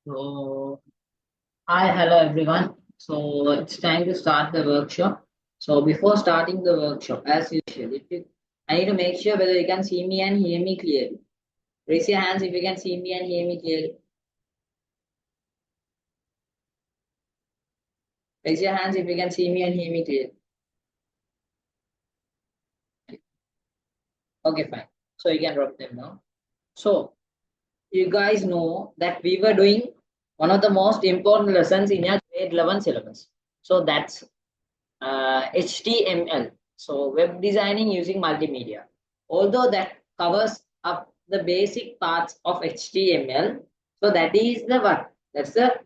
So, hi, hello everyone. So, it's time to start the workshop. So, before starting the workshop, as usual, I need to make sure whether you can see me and hear me clearly. Raise your hands if you can see me and hear me clearly. Raise your hands if you can see me and hear me clearly. Okay, fine. So, you can drop them now. So, you guys know that we were doing one of the most important lessons in your grade 11 syllabus. So, that's HTML, so web designing using multimedia. Although that covers up the basic parts of HTML, so that is the what? That's the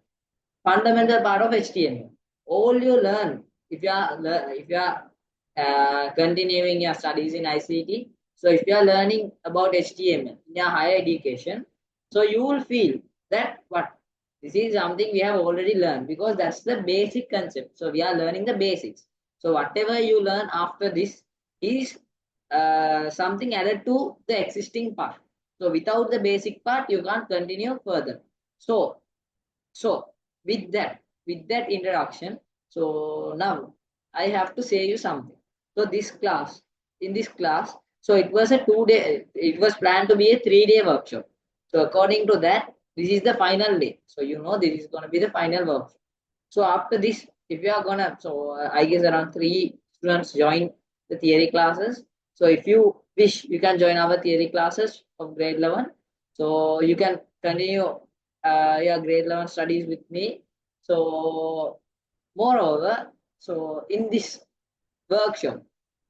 fundamental part of HTML. All you learn if you are continuing your studies in ICT. So if you are learning about HTML in your higher education, so you will feel that what this is something we have already learned because that's the basic concept. So we are learning the basics. So whatever you learn after this is something added to the existing part. So without the basic part, you can't continue further. So with that introduction, so now I have to say you something. So in this class, so it was a 2 day, it was planned to be a 3 day workshop. So according to that, this is the final day. So you know this is going to be the final workshop. So after this, if you are gonna, so I guess around 3 students join the theory classes. So if you wish, you can join our theory classes of grade 11. So you can continue your grade 11 studies with me. So moreover, so in this workshop,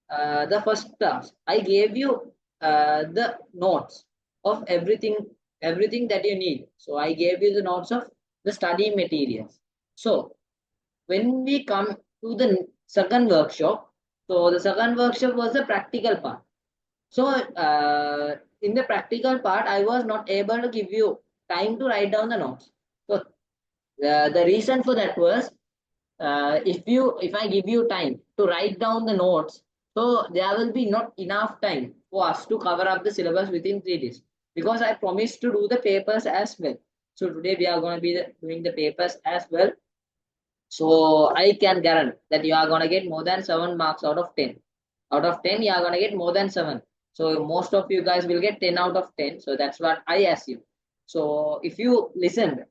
the first class, I gave you the notes of everything that you need. So I gave you the notes of the study materials. So when we come to the second workshop, so the second workshop was the practical part. So in the practical part, I was not able to give you time to write down the notes. So the reason for that was if I give you time to write down the notes, so there will be not enough time for us to cover up the syllabus within 3 days because I promised to do the papers as well. So today we are going to be doing the papers as well. So I can guarantee that you are gonna get more than 7 marks out of 10. Out of 10, you are gonna get more than 7. So most of you guys will get 10 out of 10. So that's what I assume. So if you listened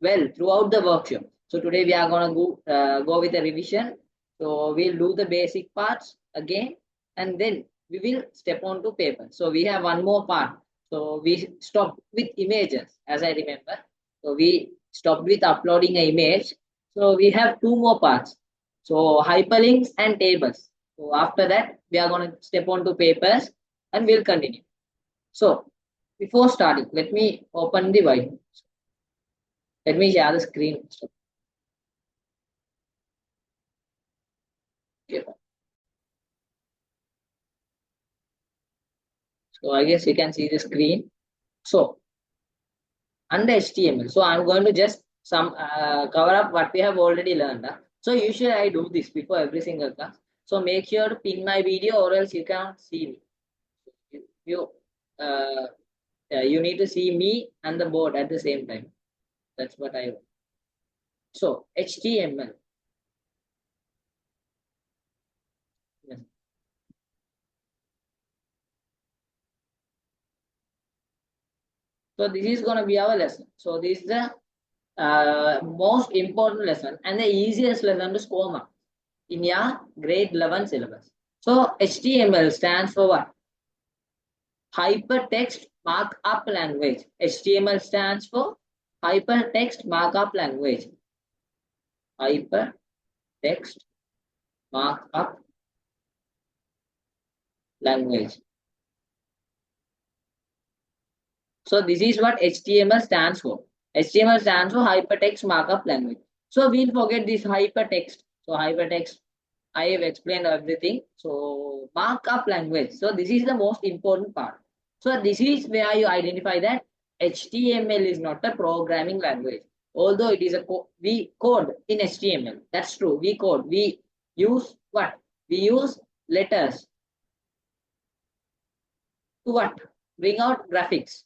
well throughout the workshop, so today we are gonna go with a revision. So we'll do the basic parts again, and then we will step on to paper. So we have one more part. So we stopped with images, as I remember. So we stopped with uploading an image, so we have two more parts. So hyperlinks and tables. So after that, we are going to step on to papers and we'll continue. So before starting, let me open the whiteboard. Let me share the screen. Okay. So I guess you can see the screen. So under HTML, so I'm going to just cover up what we have already learned. So usually I do this before every single class. So make sure to pin my video or else you can't see me. You, uh, you need to see me and the board at the same time. That's what I want. So HTML. Yes. So this is going to be our lesson. So this is the most important lesson and the easiest lesson to score marks in your grade 11 syllabus. So HTML stands for what? Hypertext Markup Language. HTML stands for Hypertext Markup Language. Hypertext Markup Language. So this is what HTML stands for. HTML stands for Hypertext Markup Language. So we'll forget this hypertext. So hypertext, I have explained everything. So markup language. So this is the most important part. So this is where you identify that HTML is not a programming language. Although it is we code in HTML. That's true. We code. We use what? We use letters to what? Bring out graphics.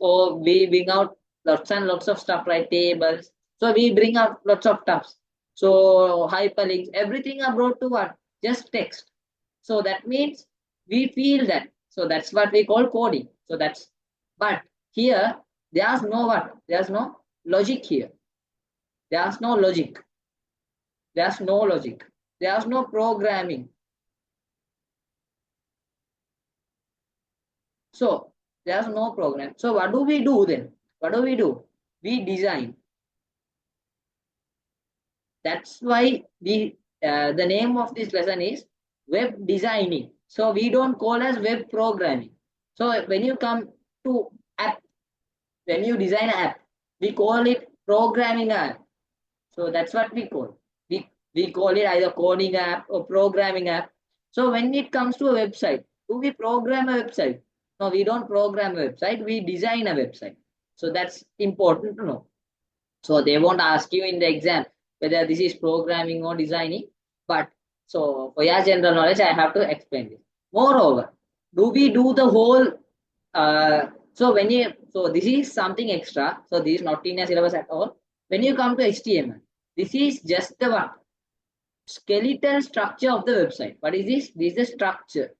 Or we bring out lots and lots of stuff, right? Tables. So we bring out lots of stuff. So hyperlinks, everything are brought to what? Just text. So that means we feel that. So that's what we call coding. So that's, but here there's no what? There's no logic here. There's no logic. There's no logic. There's no programming. So there's no program. So what do we do then? What do? We design. That's why the name of this lesson is web designing. So we don't call as web programming. So when you come to app, when you design an app, we call it programming app. So that's what we call. We call it either coding app or programming app. So when it comes to a website, do we program a website? No, we don't program a website. We design a website. So that's important to know. So they won't ask you in the exam whether this is programming or designing. But so for your general knowledge, I have to explain this. Moreover, do we do the whole? So this is something extra. So this is not in a syllabus at all. When you come to HTML, this is just the what? Skeletal structure of the website. What is this? This is the structure.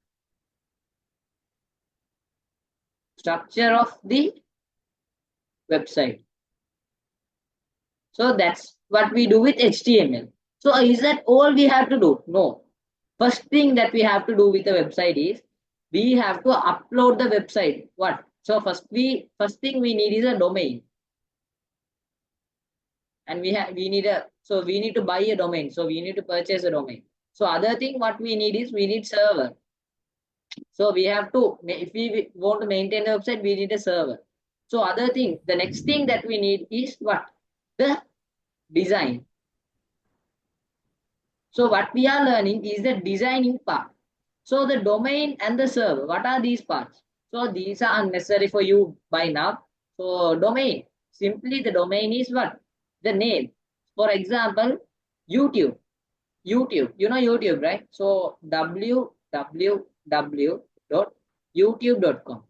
Structure of the website. So that's what we do with HTML. So is that all we have to do? No. First thing that we have to do with the website is we have to upload the website. What? So first thing we need is a domain. And we need to buy a domain. So we need to purchase a domain. So other thing what we need is we need server. So we have to, if we want to maintain the website, we need a server. So other thing, the next thing that we need is what? The design. So what we are learning is the designing part. So the domain and the server, what are these parts? So these are unnecessary for you by now. So domain, simply the domain is what? The name. For example, YouTube. You know YouTube, right? So www.youtube.com.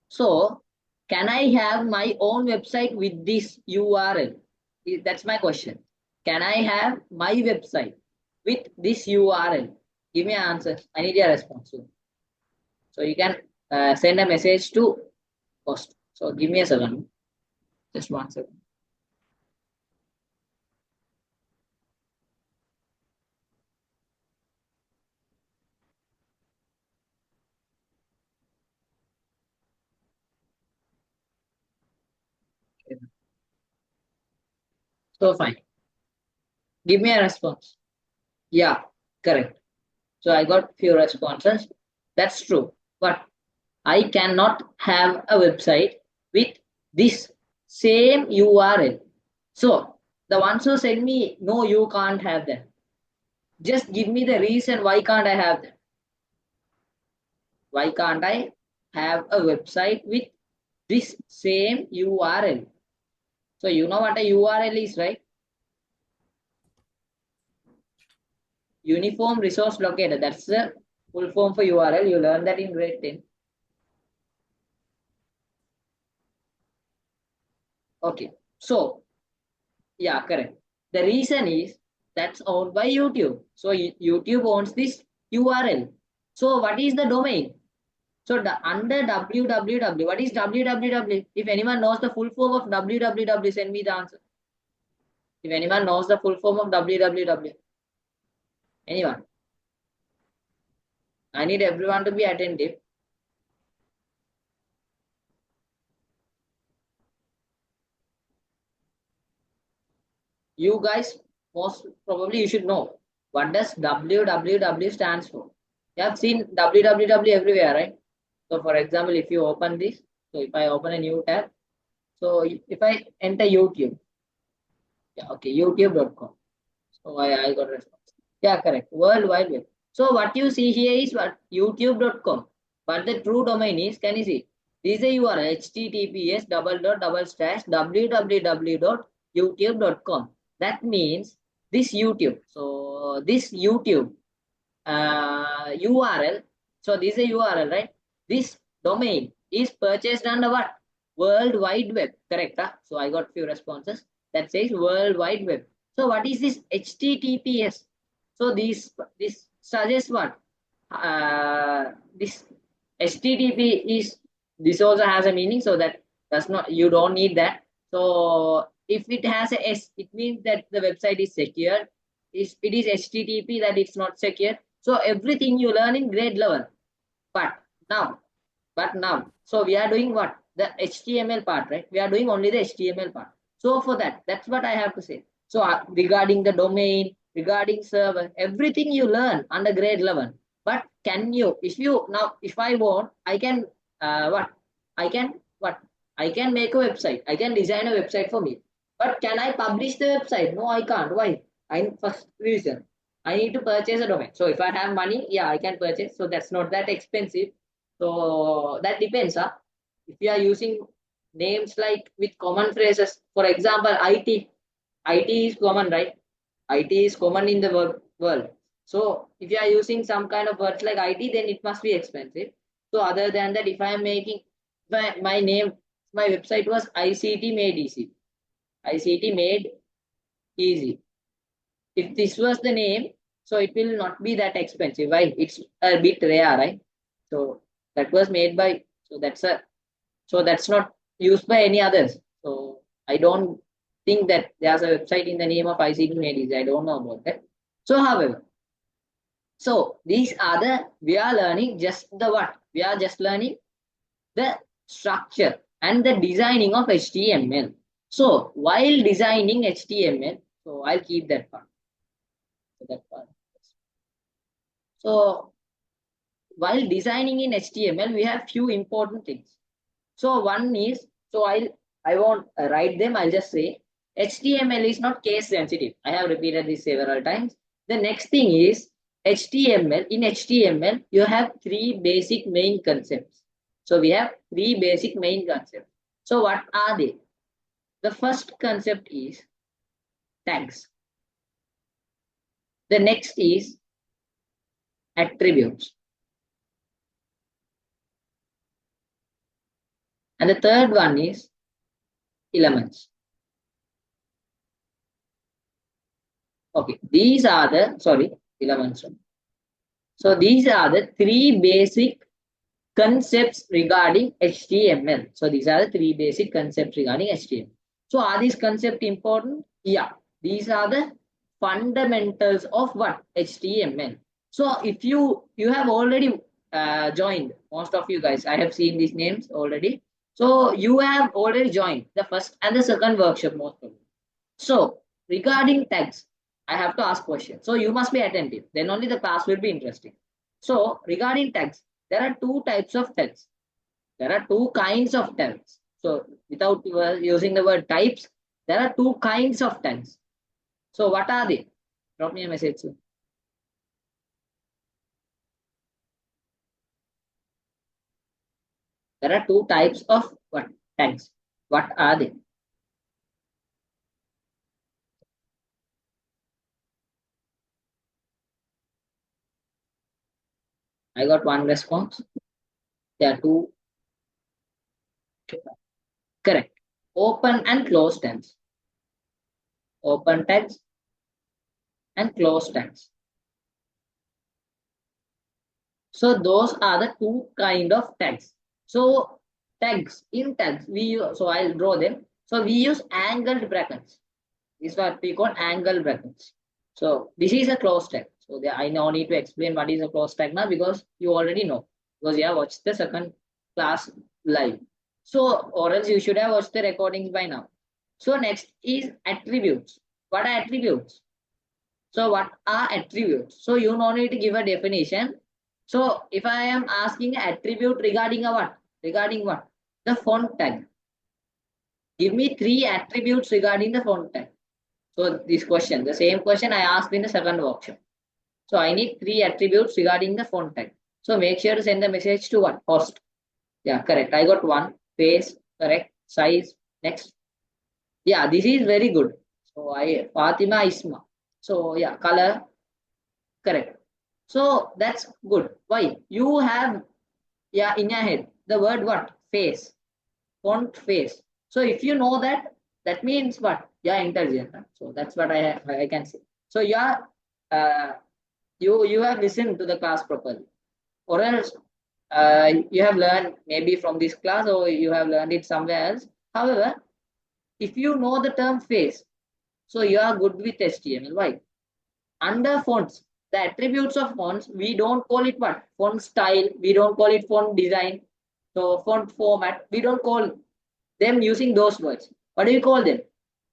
So can I have my own website with this URL? That's my question. Can I have my website with this URL? Give me an answer. I need your response. So you can send a message to post. So give me a second. Just 1 second. So fine. Give me a response. Yeah, correct. So I got few responses. That's true. But I cannot have a website with this same URL. So the ones who said me, no, you can't have that. Just give me the reason why can't I have that? Why can't I have a website with this same URL? So you know what a URL is, right? Uniform resource locator. That's the full form for URL. You learn that in grade 10. Okay. So, yeah, correct. The reason is that's owned by YouTube. So YouTube owns this URL. So what is the domain? So under www, what is www? If anyone knows the full form of www, send me the answer. If anyone knows the full form of www, anyone? I need everyone to be attentive. You guys, most probably you should know what does www stands for. You have seen www everywhere, right? So for example, if you open this, so if I open a new tab, so if I enter YouTube, yeah, okay, youtube.com. So I got a response. Yeah, correct. World Wide Web. So what you see here is what youtube.com. But the true domain is, can you see? This is a URL https double dot double slash www.youtube.com. That means this YouTube. So this YouTube URL. So this is a URL, right? This domain is purchased under what? World Wide Web. Correct. Huh? So I got few responses that says World Wide Web. So what is this HTTPS? So this suggests what? This HTTP is this also has a meaning, so that does not you don't need that. So if it has a S, it means that the website is secure. If it is HTTP, that it's not secure. So everything you learn in grade level. But now, so we are doing what? The HTML part, right? We are doing only the HTML part. So for that, that's what I have to say. So regarding the domain, regarding server, everything you learn under grade 11. But can you, if I want, I can, what? I can, what? I can make a website. I can design a website for me. But can I publish the website? No, I can't. Why? First reason, I need to purchase a domain. So if I have money, yeah, I can purchase. So that's not that expensive. So that depends. Huh? If you are using names like with common phrases, for example, IT is common, right? IT is common in the world. So if you are using some kind of words like IT, then it must be expensive. So other than that, if I am making my name, my website was ICT made easy. ICT made easy. If this was the name, so it will not be that expensive. Why? It's a bit rare, right? So that was made by, so that's not used by any others. So I don't think that there's a website in the name of ICT Ladies. I don't know about that. So however, so these are we are learning just the what? We are just learning the structure and the designing of HTML. So while designing HTML, so I'll keep that part. So that part. So while designing in HTML, we have few important things. So one is, I won't write them, I'll just say HTML is not case sensitive. I have repeated this several times. The next thing is HTML. In HTML, you have three basic main concepts. So we have three basic main concepts. So what are they? The first concept is tags. The next is attributes. And the third one is elements. Okay, these are elements. So these are the three basic concepts regarding HTML. So these are the three basic concepts regarding HTML. So are these concepts important? Yeah, these are the fundamentals of what? HTML. So if you have already joined, most of you guys, I have seen these names already. So you have already joined the first and the second workshop, most of you. So regarding tags, I have to ask questions. So you must be attentive. Then only the class will be interesting. So regarding tags, there are two types of tags. There are two kinds of tags. So without using the word types, there are two kinds of tags. So what are they? Drop me a message soon. There are two types of what tags. What are they? I got one response. There are two. Correct. Open and close tags. Open tags and close tags. So those are the two kind of tags. So tags, in tags we use, so I'll draw them. So we use angled brackets. This is what we call angle brackets. So this is a close tag. So there, I now need to explain what is a close tag now because you already know because you have watched the second class live. So or else you should have watched the recordings by now. So next is attributes. What are attributes? So what are attributes? So you no need to give a definition. So if I am asking attribute regarding a what? Regarding what? The font tag. Give me three attributes regarding the font tag. So this question, the same question I asked in the second workshop. So I need three attributes regarding the font tag. So make sure to send the message to what? Host. Yeah, correct. I got one. Face, correct. Size, next. Yeah, this is very good. So I Fatima Isma. So yeah, color, correct. So that's good. Why? You have yeah in your head the word what? Face. Font face. So if you know that, that means what? You're intelligent. Huh? So that's what I can say. So uh, you have listened to the class properly, or else you have learned maybe from this class or you have learned it somewhere else. However, if you know the term face, so you are good with HTML. Why? Under fonts, the attributes of fonts, we don't call it what? Font style. We don't call it font design. So font format, we don't call them using those words. What do we call them?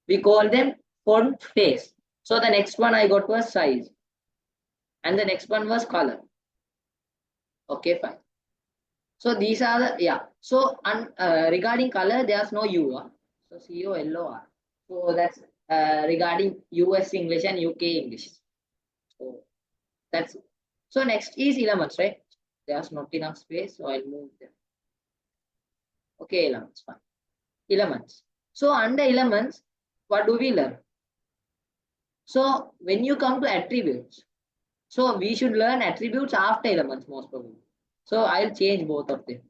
We call them font face. So the next one I got was size. And the next one was color. Okay, fine. So these are the, yeah. So regarding color, there's no U. So COLOR. So that's regarding US English and UK English. So that's it. So next is elements, right? There's not enough space, so I'll move them. Okay, elements, fine. Elements. So under elements, what do we learn? So when you come to attributes, so we should learn attributes after elements most probably. So I'll change both of them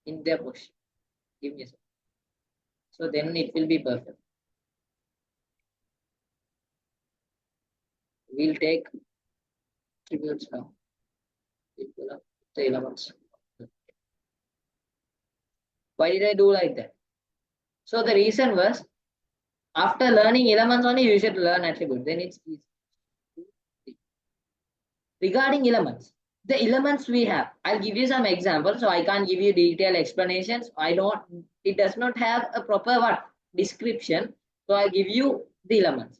in their position. Give me a second. So then it will be perfect. We'll take attributes now. Equal up the elements. Why did I do like that? So the reason was after learning elements only you should learn attributes. Then it's easy. Regarding elements, the elements we have, I'll give you some examples. So I can't give you detailed explanations. I don't, it does not have a proper what? Description. So I'll give you the elements.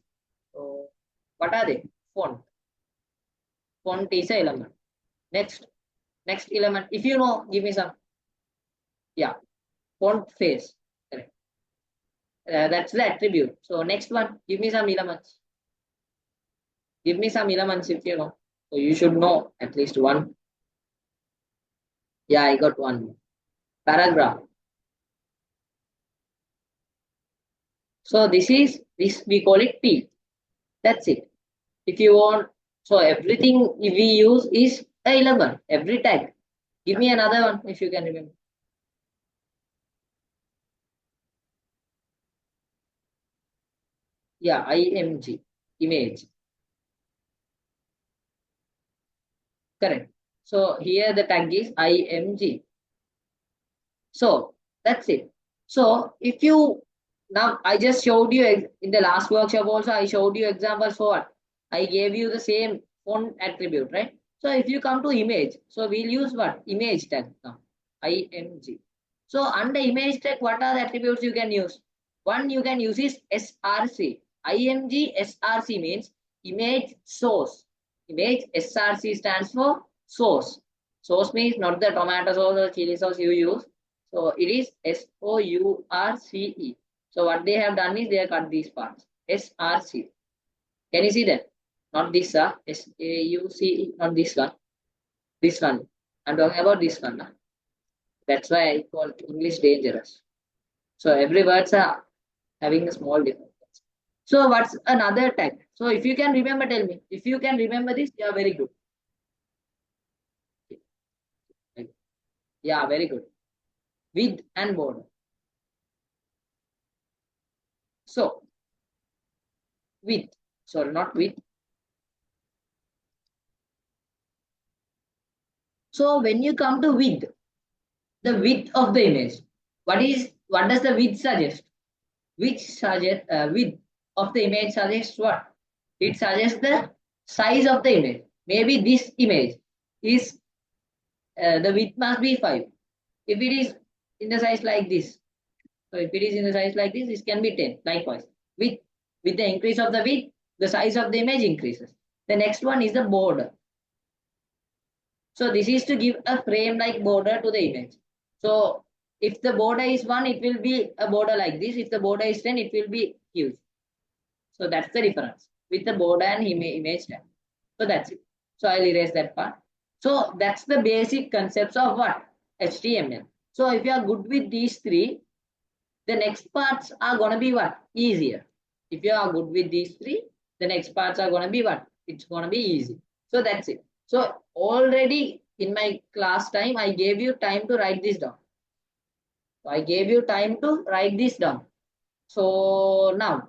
So what are they? Font. Font is an element. Next element. If you know, give me some. Yeah. Font face. Correct. That's the attribute. So next one, give me some elements. Give me some elements if you know. So you should know at least one. Yeah, I got one. Paragraph. So this we call it P. That's it. If you want, so everything we use is a element. Every tag. Give me another one if you can remember. Yeah, IMG. Image. Correct. So here the tag is IMG. So that's it. So if you now I just showed you in the last workshop also I showed you examples for what? I gave you the same font attribute, right? So if you come to image, so we'll use what? Image tag now. IMG. So under image tag, what are the attributes you can use? One you can use is SRC. IMG SRC means image source. Image SRC stands for source. Source means not the tomato sauce or chili sauce you use. So it is SOURCE. So what they have done is they have cut these parts. SRC. Can you see that? Not this, SAUCE, not this one. This one. I'm talking about this one. That's why I call English dangerous. So every words are having a small difference. So what's another tag? So if you can remember, tell me. If you can remember this, you are very good. Yeah, very good. Width and border. So width, sorry, not width. So when you come to width, the width of the image, what does the width suggest? Width of the image suggests what? It suggests the size of the image. Maybe this image is the width must be 5. If it is in the size like this, so if it is in the size like this can be 10. Likewise, with with the increase of the width, the size of the image increases. The next one is the border. So this is to give a frame like border to the image. So if the border is 1, it will be a border like this. If the border is 10, it will be huge. So that's the difference with the border and image tag. So that's it. So I'll erase that part. So that's the basic concepts of what? HTML. So if you are good with these three, the next parts are going to be what? Easier. If you are good with these three, the next parts are going to be what? It's going to be easy. So that's it. So already in my class time, I gave you time to write this down. So I gave you time to write this down. So now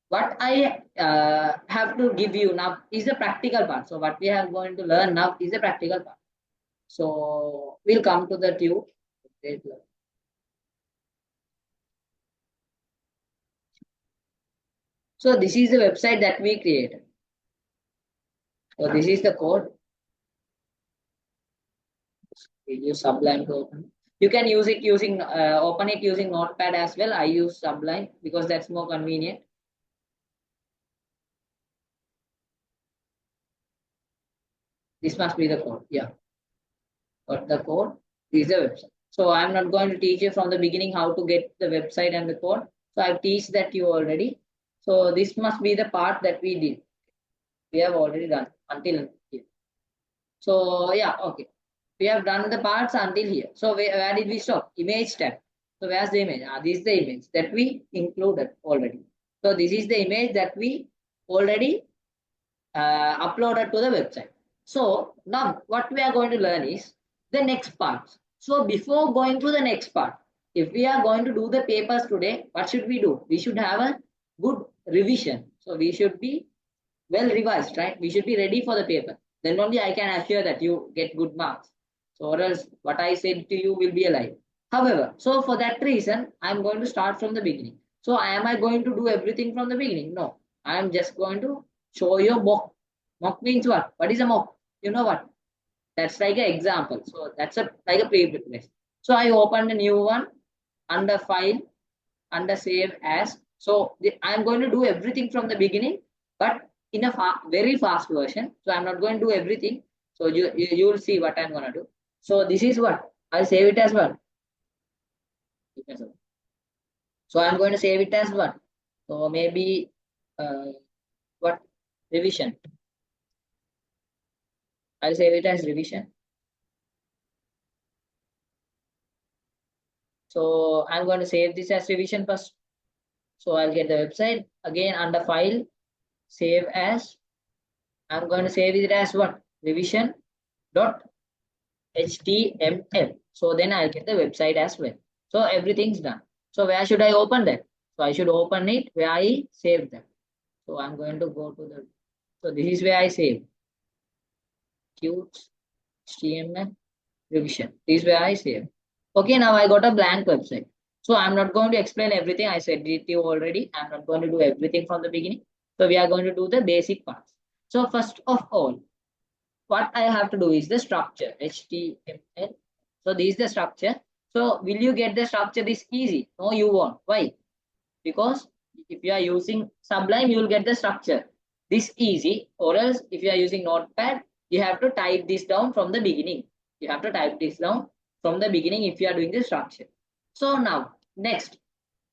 what I have to give you now is the practical part. So what we are going to learn now is the practical part. So we'll come to the tube. So this is the website that we created. So this is the code. We use Sublime to open. You can use it using open it using Notepad as well. I use Sublime because that's more convenient. This must be the code. Yeah, but the code is the website. So I'm not going to teach you from the beginning how to get the website and the code. So I've teach that you already. So this must be the part that we did. We have already done until here. So yeah, okay. We have done the parts until here. So where did we stop? Image tab. So where's the image? This is the image that we included already. So this is the image that we already uploaded to the website. So now what we are going to learn is the next part. So before going to the next part, if we are going to do the papers today, what should we do? We should have a good revision. So we should be well revised, right? We should be ready for the paper. Then only I can assure that you get good marks. So or else what I said to you will be a lie. However, so for that reason, I'm going to start from the beginning. So am I going to do everything from the beginning? No. I am just going to show you mock. Mock means what? What is a mock? You know what? That's like an example. So that's a like a pre-preparation. So I opened a new one under file, under save as. So I'm going to do everything from the beginning, but in a very fast version. So I'm not going to do everything. So you will see what I'm going to do. So this is what I'll save it as what. So I'm going to save it as what. So maybe what revision. I'll save it as revision. So I'm going to save this as revision first. So I'll get the website again under file, save as. I'm going to save it as what? Revision dot HTML. So then I'll get the website as well. So everything's done. So where should I open that? So I should open it where I save that. So I'm going to go to the, so this is where I save. Qt HTML revision. This is where I save. Okay, now I got a blank website. So I'm not going to explain everything. I said it to you already. I'm not going to do everything from the beginning. So we are going to do the basic parts. So first of all, what I have to do is the structure, HTML. So this is the structure. So will you get the structure this easy? No, you won't. Why? Because if you are using Sublime, you will get the structure this easy. Or else if you are using Notepad, you have to type this down from the beginning. You have to type this down from the beginning if you are doing the structure. So now, next,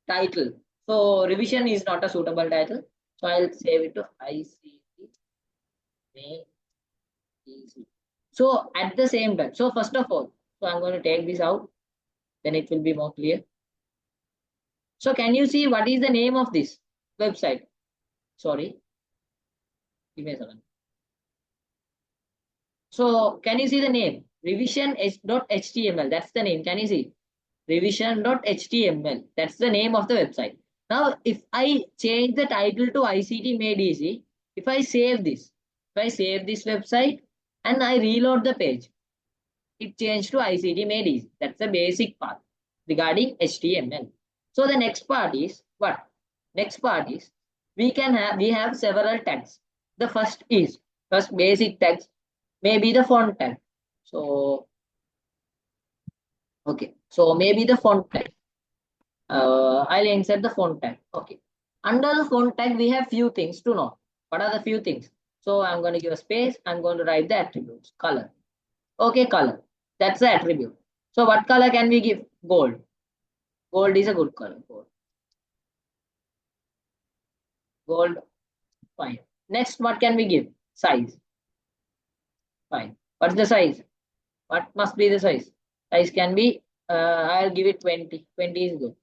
title. So revision is not a suitable title. So I'll save it to ICT. Easy. So at the same time, so first of all, so I'm going to take this out, then it will be more clear. So can you see what is the name of this website? Sorry, give me a second. So can you see the name? revision.html. That's the name. Can you see? Revision.html. That's the name of the website. Now, if I change the title to ICT Made Easy, if I save this, website and I reload the page, it changed to ICT Made Easy. That's the basic part regarding HTML. So the next part is what? Next part is we have several tags. The first basic tags maybe the font tag. So okay, so maybe the font tag. I'll insert the font tag. Okay. Under the font tag, we have few things to know. What are the few things? So I'm going to give a space. I'm going to write the attributes. Color. Okay, color. That's the attribute. So what color can we give? Gold. Gold is a good color. Gold. Gold. Fine. Next, what can we give? Size. Fine. What's the size? What must be the size? Size can be, I'll give it 20. 20 is good.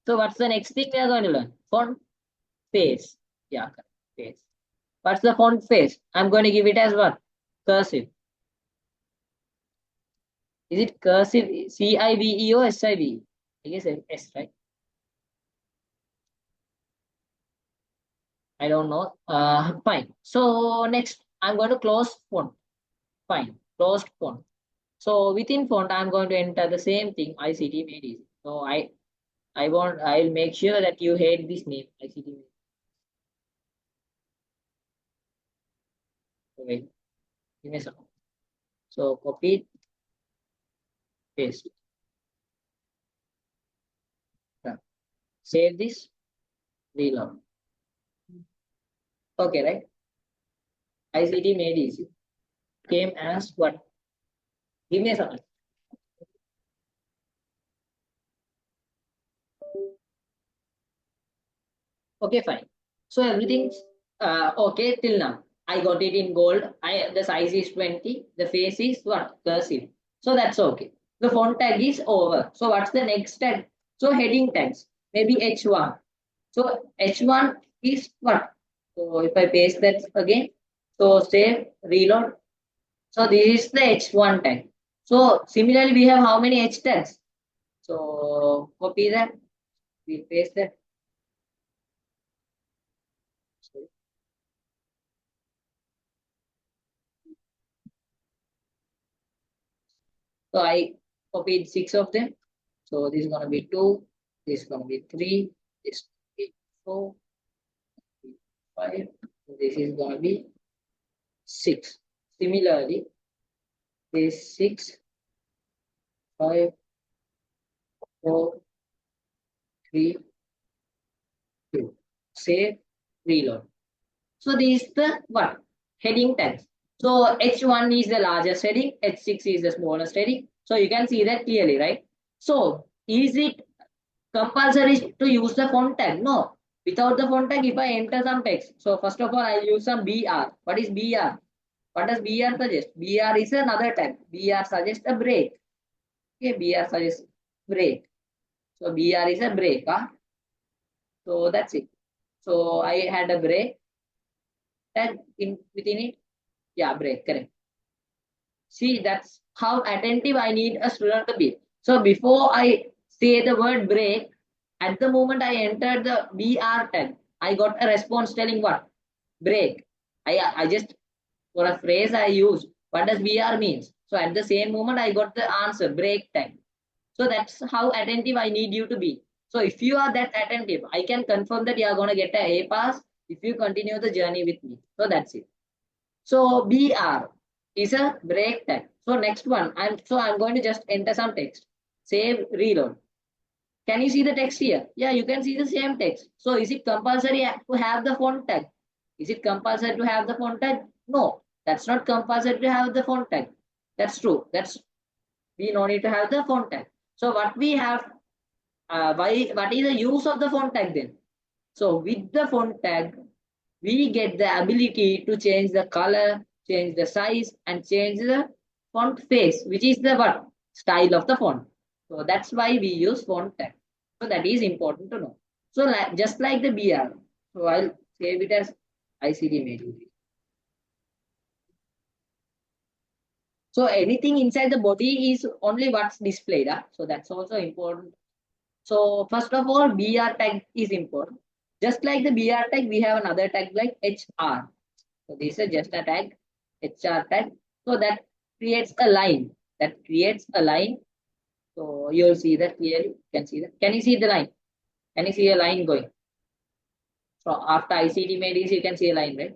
So what's the next thing we are going to learn? Font face. Yeah, correct. Face. What's the font face? I'm going to give it as what? Cursive. Is it cursive? CIVE or SIVE? I guess S, right? I don't know. Fine. So next, I'm going to close font. Fine. Closed font. So within font, I'm going to enter the same thing. ICT made easy. So I'll make sure that you hate this name. ICT made. So wait. Give me a second. So copy, paste. Yeah. Save this. Reload. Okay, right? ICT made easy. Came as what? Give me a second. Okay, fine. So everything's okay till now. I got it in gold. The size is 20. The face is what? Cursive. So that's okay. The font tag is over. So what's the next tag? So heading tags. Maybe H1. So H1 is what? So if I paste that again, so save, reload. So this is the H1 tag. So similarly, we have how many H tags? So copy that. We paste that. So I copied 6 of them. So this is going to be 2, this is going to be 3, this is going to be 4, 5, this is going to be 6. Similarly, this 6, 5, 4, 3, 2. Save, reload. So this is the what? Heading tags. So H1 is the largest heading, H6 is the smallest heading. So you can see that clearly, right? So is it compulsory to use the font tag? No. Without the font tag, if I enter some text, so first of all, I'll use some BR. What is BR? What does BR suggest? BR is another tag. BR suggests a break. Okay, BR suggests break. So BR is a break. Huh? So that's it. So I had a break tag within it. Yeah, break, correct. See, that's how attentive I need a student to be. So before I say the word break, at the moment I entered the BR tag, I got a response telling what? Break. I just, for a phrase I use, what does BR means? So at the same moment, I got the answer, break tag. So that's how attentive I need you to be. So if you are that attentive, I can confirm that you are going to get a A pass if you continue the journey with me. So that's it. So BR is a break tag. So next one, I'm going to just enter some text. Save, reload. Can you see the text here? Yeah, you can see the same text. So is it compulsory to have the font tag? Is it compulsory to have the font tag? No, that's not compulsory to have the font tag. That's true. That's we no need to have the font tag. So what we have, what is the use of the font tag then? So with the font tag, we get the ability to change the color, change the size, and change the font face, which is the what? Style of the font. So that's why we use font tag. So that is important to know. So just like the BR, so I'll save it as ICD made. So anything inside the body is only what's displayed. So that's also important. So first of all, BR tag is important. Just like the BR tag, we have another tag like HR. So this is just a tag, HR tag. So that creates a line. That creates a line. So you'll see that clearly. You can see that. Can you see the line? Can you see a line going? So after ICT made this, you can see a line, right?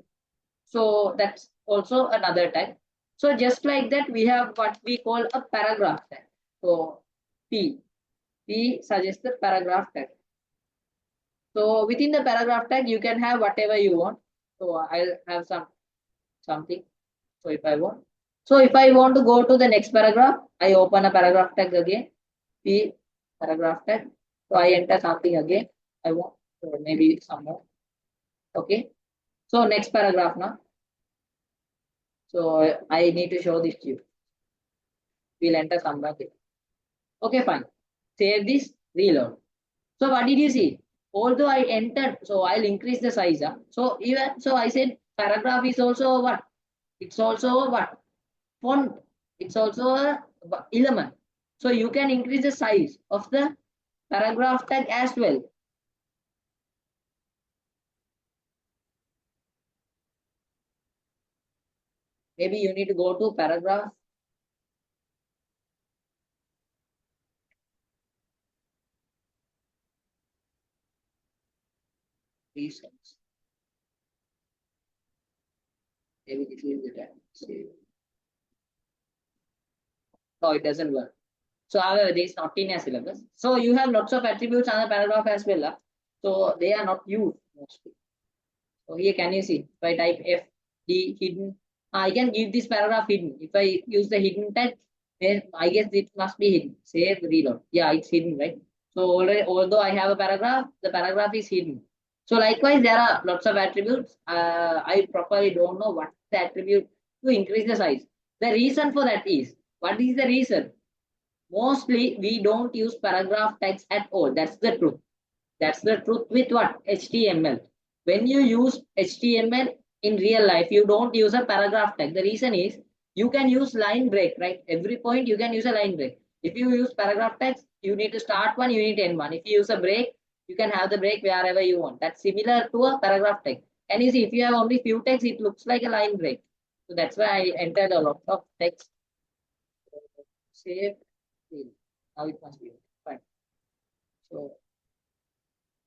So that's also another tag. So just like that, we have what we call a paragraph tag. So P suggests the paragraph tag. So within the paragraph tag, you can have whatever you want. So I'll have something. So if I want to go to the next paragraph, I open a paragraph tag again. P paragraph tag. So I enter something again. I want maybe some more. Okay. So next paragraph now. So I need to show this to you. We'll enter somewhere. Okay, fine. Save this, reload. So what did you see? Although I entered, so I'll increase the size. So even so, I said paragraph is also what? It's also what? Font. It's also a element. So you can increase the size of the paragraph tag as well. Maybe you need to go to paragraph. Reasons. Maybe this is the time. No, it doesn't work. So however, this is not in a syllabus. So you have lots of attributes on the paragraph as well. So they are not used mostly. So here can you see? If I type FD hidden, I can give this paragraph hidden. If I use the hidden tag, then I guess it must be hidden. Save, reload. Yeah, it's hidden, right? So already, although I have a paragraph, the paragraph is hidden. So likewise, there are lots of attributes. I properly don't know what the attribute to increase the size. The reason for that is, what is the reason? Mostly we don't use paragraph tags at all. That's the truth. That's the truth with what? HTML. When you use HTML in real life, you don't use a paragraph tag. The reason is you can use line break, right? Every point you can use a line break. If you use paragraph tags, you need to start one, you need to end one. If you use a break, you can have the break wherever you want. That's similar to a paragraph tag. And you see, if you have only few tags, it looks like a line break. So that's why I entered a lot of text. Save. Now it must be fine. So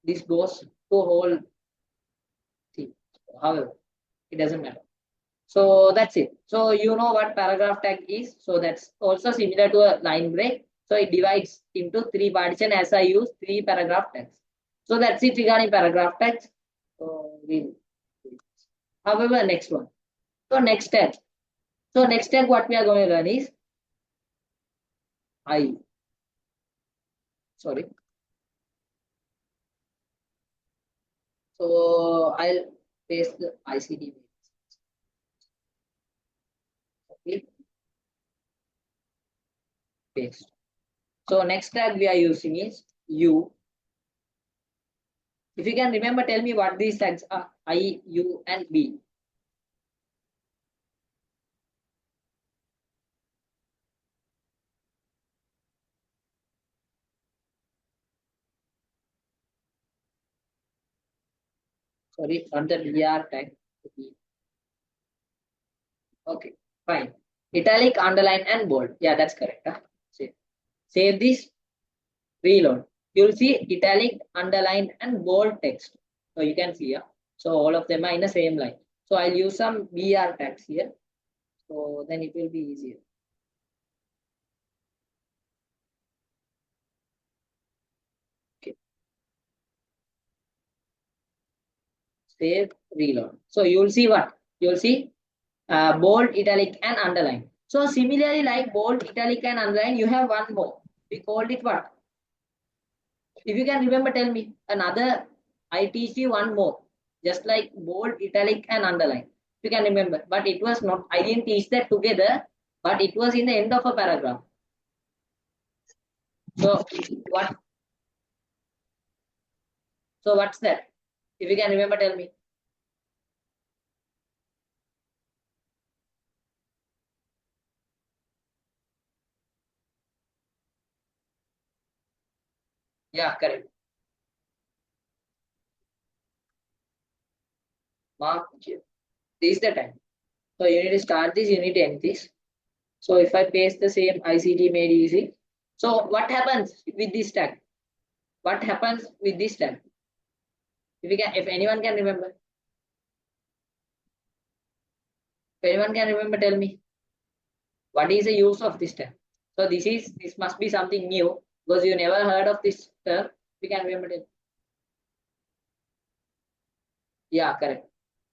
this goes to whole thing. However, it doesn't matter. So that's it. So you know what paragraph tag is. So that's also similar to a line break. So it divides into three partition as I use three paragraph tags. So that's it regarding paragraph tags. So however, next one. So next tag. So next tag, what we are going to learn is I. Sorry. So I'll paste the ICD. Okay. Paste. So next tag we are using is U. If you can remember, tell me what these tags are. I, U, and B. Sorry, not the BR tag. Okay, fine. Italic, underline, and bold. Yeah, that's correct. Save this, reload. You'll see italic, underline, and bold text. So you can see here. So all of them are in the same line. So I'll use some BR tags here. So then it will be easier. Okay. Save, reload. So you'll see what? You'll see bold, italic, and underline. So similarly, like bold, italic, and underline, you have one more. We called it what? If you can remember, tell me another. I teach you one more, just like bold, italic, and underline. If you can remember, but it was not. I didn't teach that together, but it was in the end of a paragraph. So what? So what's that? If you can remember, tell me. Yeah, correct. Mark Q. This is the time. So you need to start this, you need to end this. So if I paste the same ICT made easy. So what happens with this tag? What happens with this tag? If anyone can remember, if anyone can remember, tell me what is the use of this term. So this must be something new because you never heard of this term. We can remember it. Yeah, correct.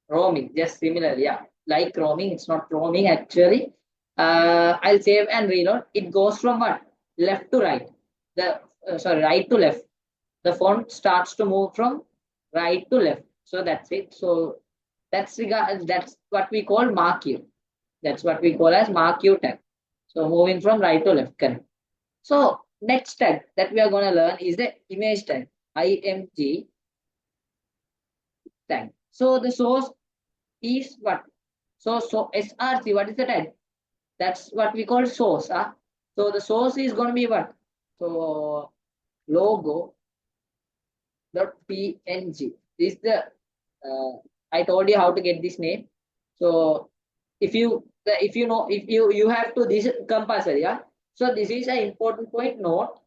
Roaming, just similar. Yeah, like roaming. It's not roaming actually. I'll save and reload. It goes from what? Left to right. The sorry, right to left. The font starts to move from right to left. So that's it. So that's what we call mark you. That's what we call as mark you tag. So moving from right to left. Correct. So next tag that we are going to learn is the image tag. IMG tag. So the source is what? So SRC, what is the tag? That's what we call source. Huh? So the source is going to be what? So logo dot png. This is the I told you how to get this name. So if you know if you have to this compulsory, yeah. So this is an important point. Note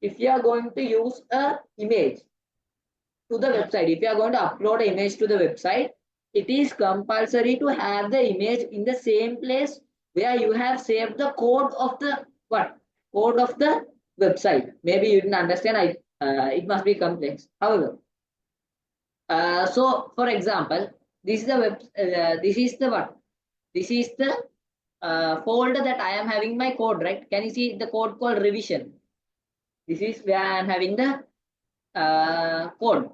if you are going to use a image to the website, if you are going to upload an image to the website, it is compulsory to have the image in the same place where you have saved the code of the what? Code of the website. Maybe you didn't understand. It must be complex. However, so for example, this is the web. This is the what? This is the folder that I am having my code, right? Can you see the code called revision? This is where I am having the code.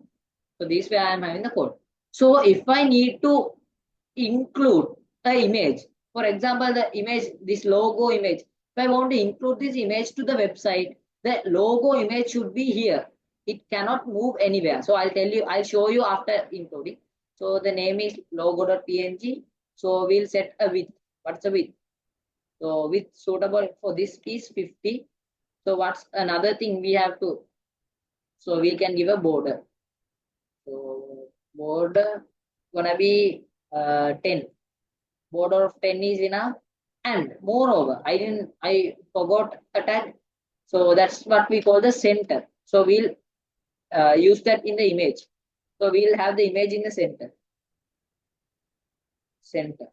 So this way I am having the code. So if I need to include the image, for example, the image, this logo image, if I want to include this image to the website, the logo image should be here. It cannot move anywhere. So I'll tell you, I'll show you after including. So the name is logo.png. So we'll set a width. What's the width? So width suitable for this is 50. So what's another thing we have to? So we can give a border. So border gonna be 10. Border of 10 is enough. And moreover, I forgot a tag. So that's what we call the center. So we'll use that in the image. So we'll have the image in the center. Center.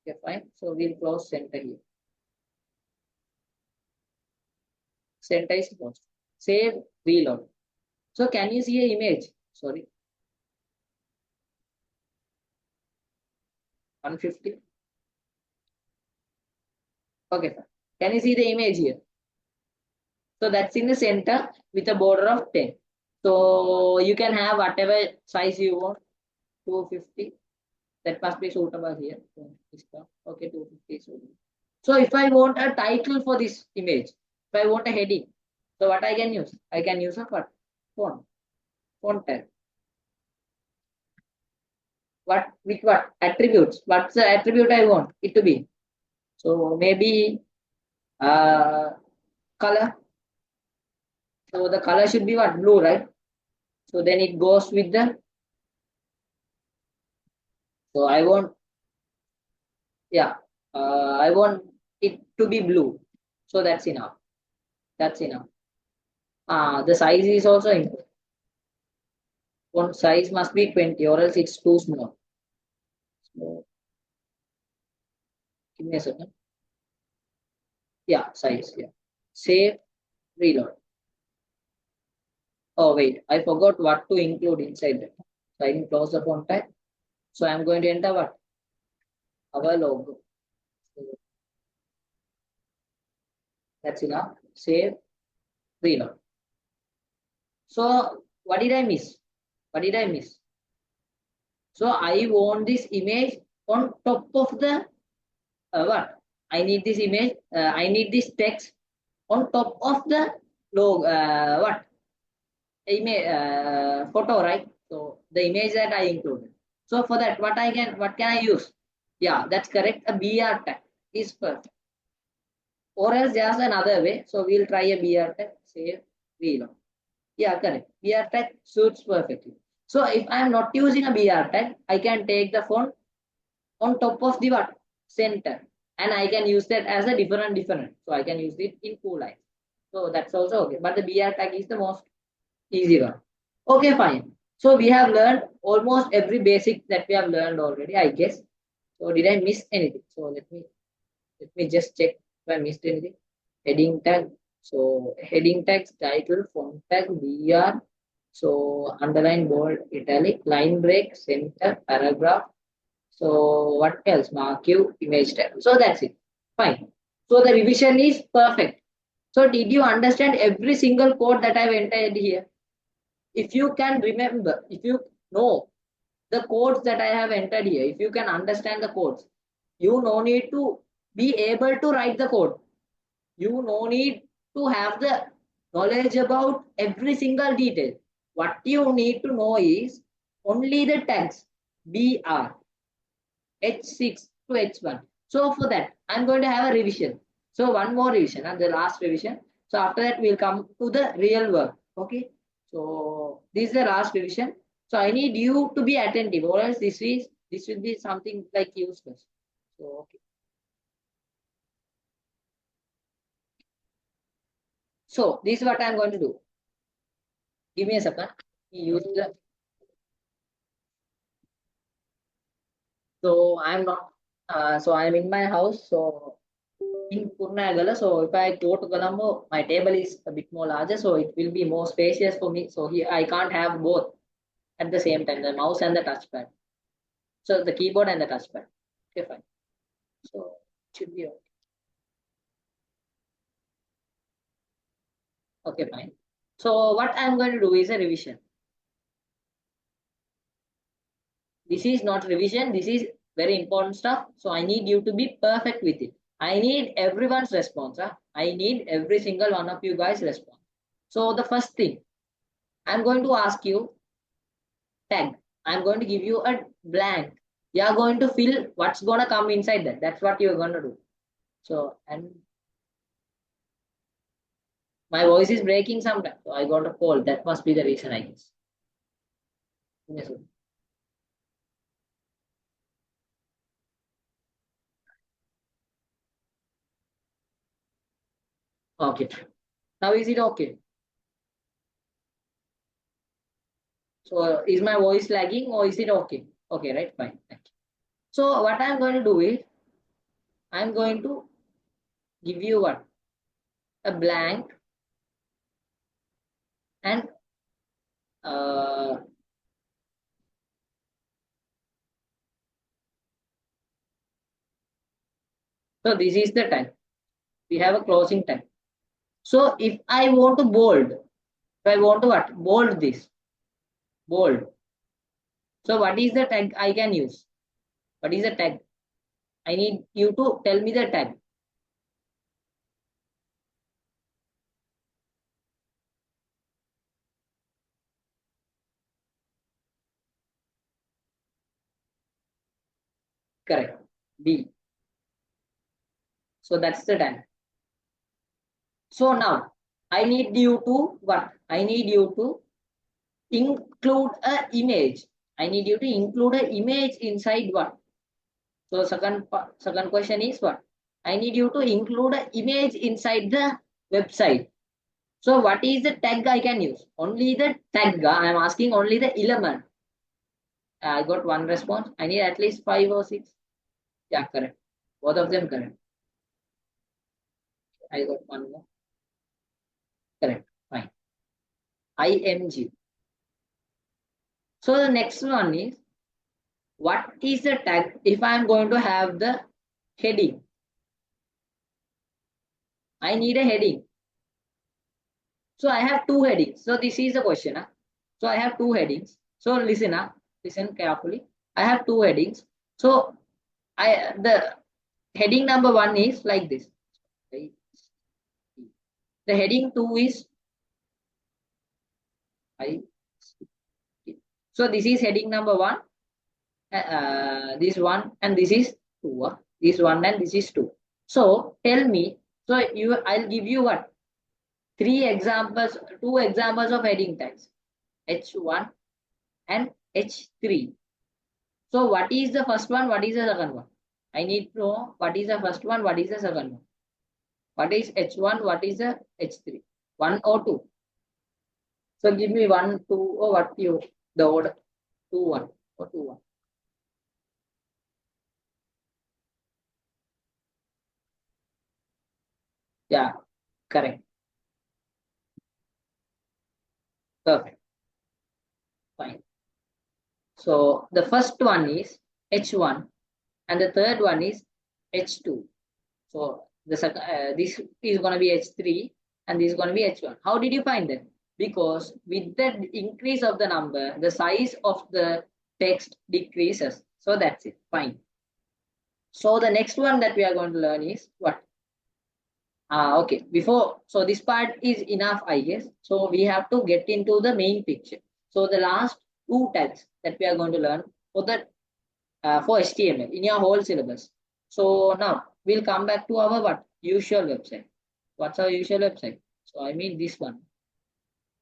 Okay, fine. So we'll close center here. Center is closed. Save, reload. So can you see an image? Sorry. 150. Okay, fine. Can you see the image here? So that's in the center with a border of 10. So you can have whatever size you want, 250. That must be suitable here. Okay, 250 is suitable. So if I want a title for this image, if I want a heading, so what I can use? I can use a what? Font. Font tag. What with what? Attributes. What's the attribute I want it to be? So maybe color. So the color should be what? Blue, right? So then it goes with the. So I want, yeah, I want it to be blue. So that's enough. That's enough. The size is also important. Font size must be 20 or else it's too small. So give me a second. Yeah, size. Yeah. Save, reload. Oh wait, I forgot what to include inside that. So I can close the font type. So I'm going to enter what? Our logo. So that's enough. Save, reload. So what did I miss? What did I miss? So I want this image on top of the what? I need this image. I need this text on top of the logo. What? Image photo, right? So the image that I included. So for that, what can I use? Yeah, that's correct. A BR tag is perfect. Or else there's another way. So we'll try a BR tag. Save, reload. Yeah, correct. BR tag suits perfectly. So if I am not using a BR tag, I can take the phone on top of the what? Center. And I can use that as a different. So I can use it in two lines. So that's also okay. But the BR tag is the most easy one. Okay, fine. So we have learned almost every basic that we have learned already, I guess. So did I miss anything? So let me just check if I missed anything. Heading tag. So heading tags, title, font tag, BR. So underline, bold, italic, line break, center, paragraph. So what else? Mark you, image tag. So that's it. Fine. So the revision is perfect. So did you understand every single code that I've entered here? If you can remember, if you know the codes that I have entered here, if you can understand the codes, you no need to be able to write the code. You no need to have the knowledge about every single detail. What you need to know is only the tags BR, H6 to H1. So for that, I'm going to have a revision. So one more revision and the last revision. So after that, we'll come to the real work. Okay. So this is the last revision. So I need you to be attentive, or else this will be something like useless. So okay. So this is what I'm going to do. Give me a second. Use the so I'm not so I'm in my house. So in Purnagala, so if I go to Colombo, my table is a bit more larger, so it will be more spacious for me. So here I can't have both at the same time, the mouse and the touchpad. So the keyboard and the touchpad. Okay, fine. So it should be okay. Okay, fine. So what I'm going to do is a revision. This is not revision. This is very important stuff. So I need you to be perfect with it. I need everyone's response. Huh? I need every single one of you guys response. So the first thing I'm going to ask you tag. I'm going to give you a blank. You are going to fill what's going to come inside that. That's what you're going to do. So, and my voice is breaking sometimes. So I got a cold. That must be the reason, I guess. Yes. Okay. Now is it okay? So is my voice lagging or is it okay? Okay, right? Fine. So what I'm going to do is I'm going to give you what? A blank and uh, so this is the time. We have a closing time. So if I want to bold, if I want to what? Bold this. Bold. So what is the tag I can use? What is the tag? I need you to tell me the tag. Correct. B. So that's the tag. So now I need you to what? I need you to include a image. I need you to include an image inside what? So second question is what? I need you to include an image inside the website. So what is the tag I can use? Only the tag. I am asking only the element. I got one response. I need at least five or six. Yeah, correct. Both of them correct. I got one more. Correct. Fine. IMG. So the next one is what is the tag if I am going to have the heading? I need a heading. So I have two headings. So this is the question. Huh? So I have two headings. So listen, listen carefully. I have two headings. So the heading number one is like this. Okay. The heading two is I. So this is heading number one. This one and this is two. This one and this is two. So tell me. So I'll give you what two examples of heading tags, H1 and H3. So what is the first one? What is the second one? I need to know what is the first one, what is the second one. What is H1, what is the H3? 1 or 2? So give me 1, 2, or what you, the order, 2, 1 or 2, 1. Yeah, correct. Perfect. Fine. So the first one is H1 and the third one is H2. So this is going to be H3 and this is going to be H1. How did you find that? Because with the increase of the number, the size of the text decreases. So that's it. Fine. So the next one that we are going to learn is what? Okay. So this part is enough, I guess. So we have to get into the main picture. So the last two tags that we are going to learn for HTML in your whole syllabus. So now we'll come back to our what? Usual website. What's our usual website? So I mean this one,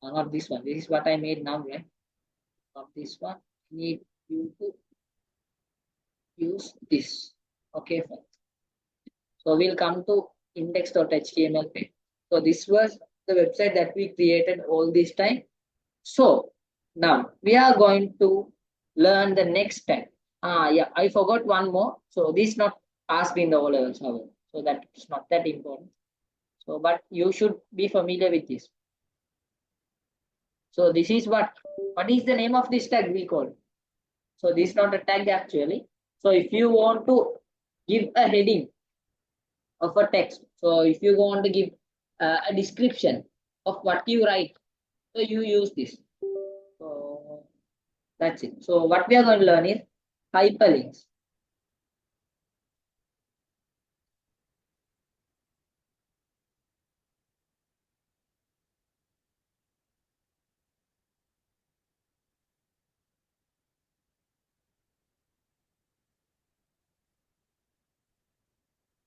not this one. This is what I made now, right? Not this one. Need you to use this. Okay, fine. So we'll come to index.html page. So this was the website that we created all this time. So now we are going to learn the next tag. Yeah, I forgot one more. So this is not asked in the O levels, however. So that is not that important. So, but you should be familiar with this. So this is what is the name of this tag we call? So this is not a tag actually. So if you want to give a heading of a text, so if you want to give a description of what you write, so you use this. So that's it. So what we are going to learn is hyperlinks.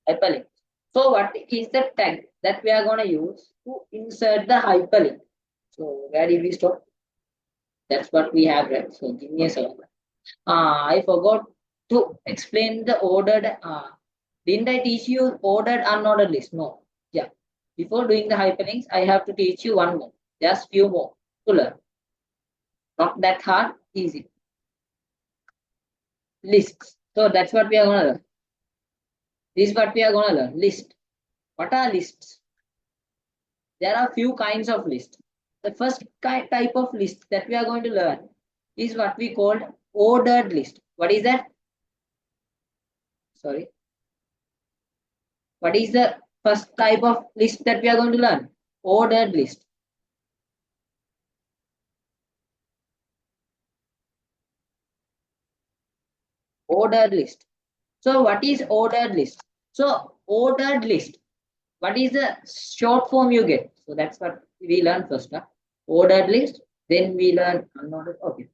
Hyperlink. So what is the tag that we are going to use to insert the hyperlink? So where did we stop? That's what we have read. So give me a second. I forgot to explain the ordered. Didn't I teach you ordered, unordered list? No. Yeah. Before doing the hyperlinks, I have to teach you one more. Just few more to learn. Not that hard, easy. Lists. So that's what we are going to learn. This is what we are going to learn. List. What are lists? There are few kinds of lists. The first type of list that we are going to learn is what we call ordered list. What is that? Sorry. What is the first type of list that we are going to learn? Ordered list. Ordered list. So what is ordered list? So ordered list. What is the short form you get? So that's what we learn first. Huh? Ordered list. Then we learn unordered. Okay.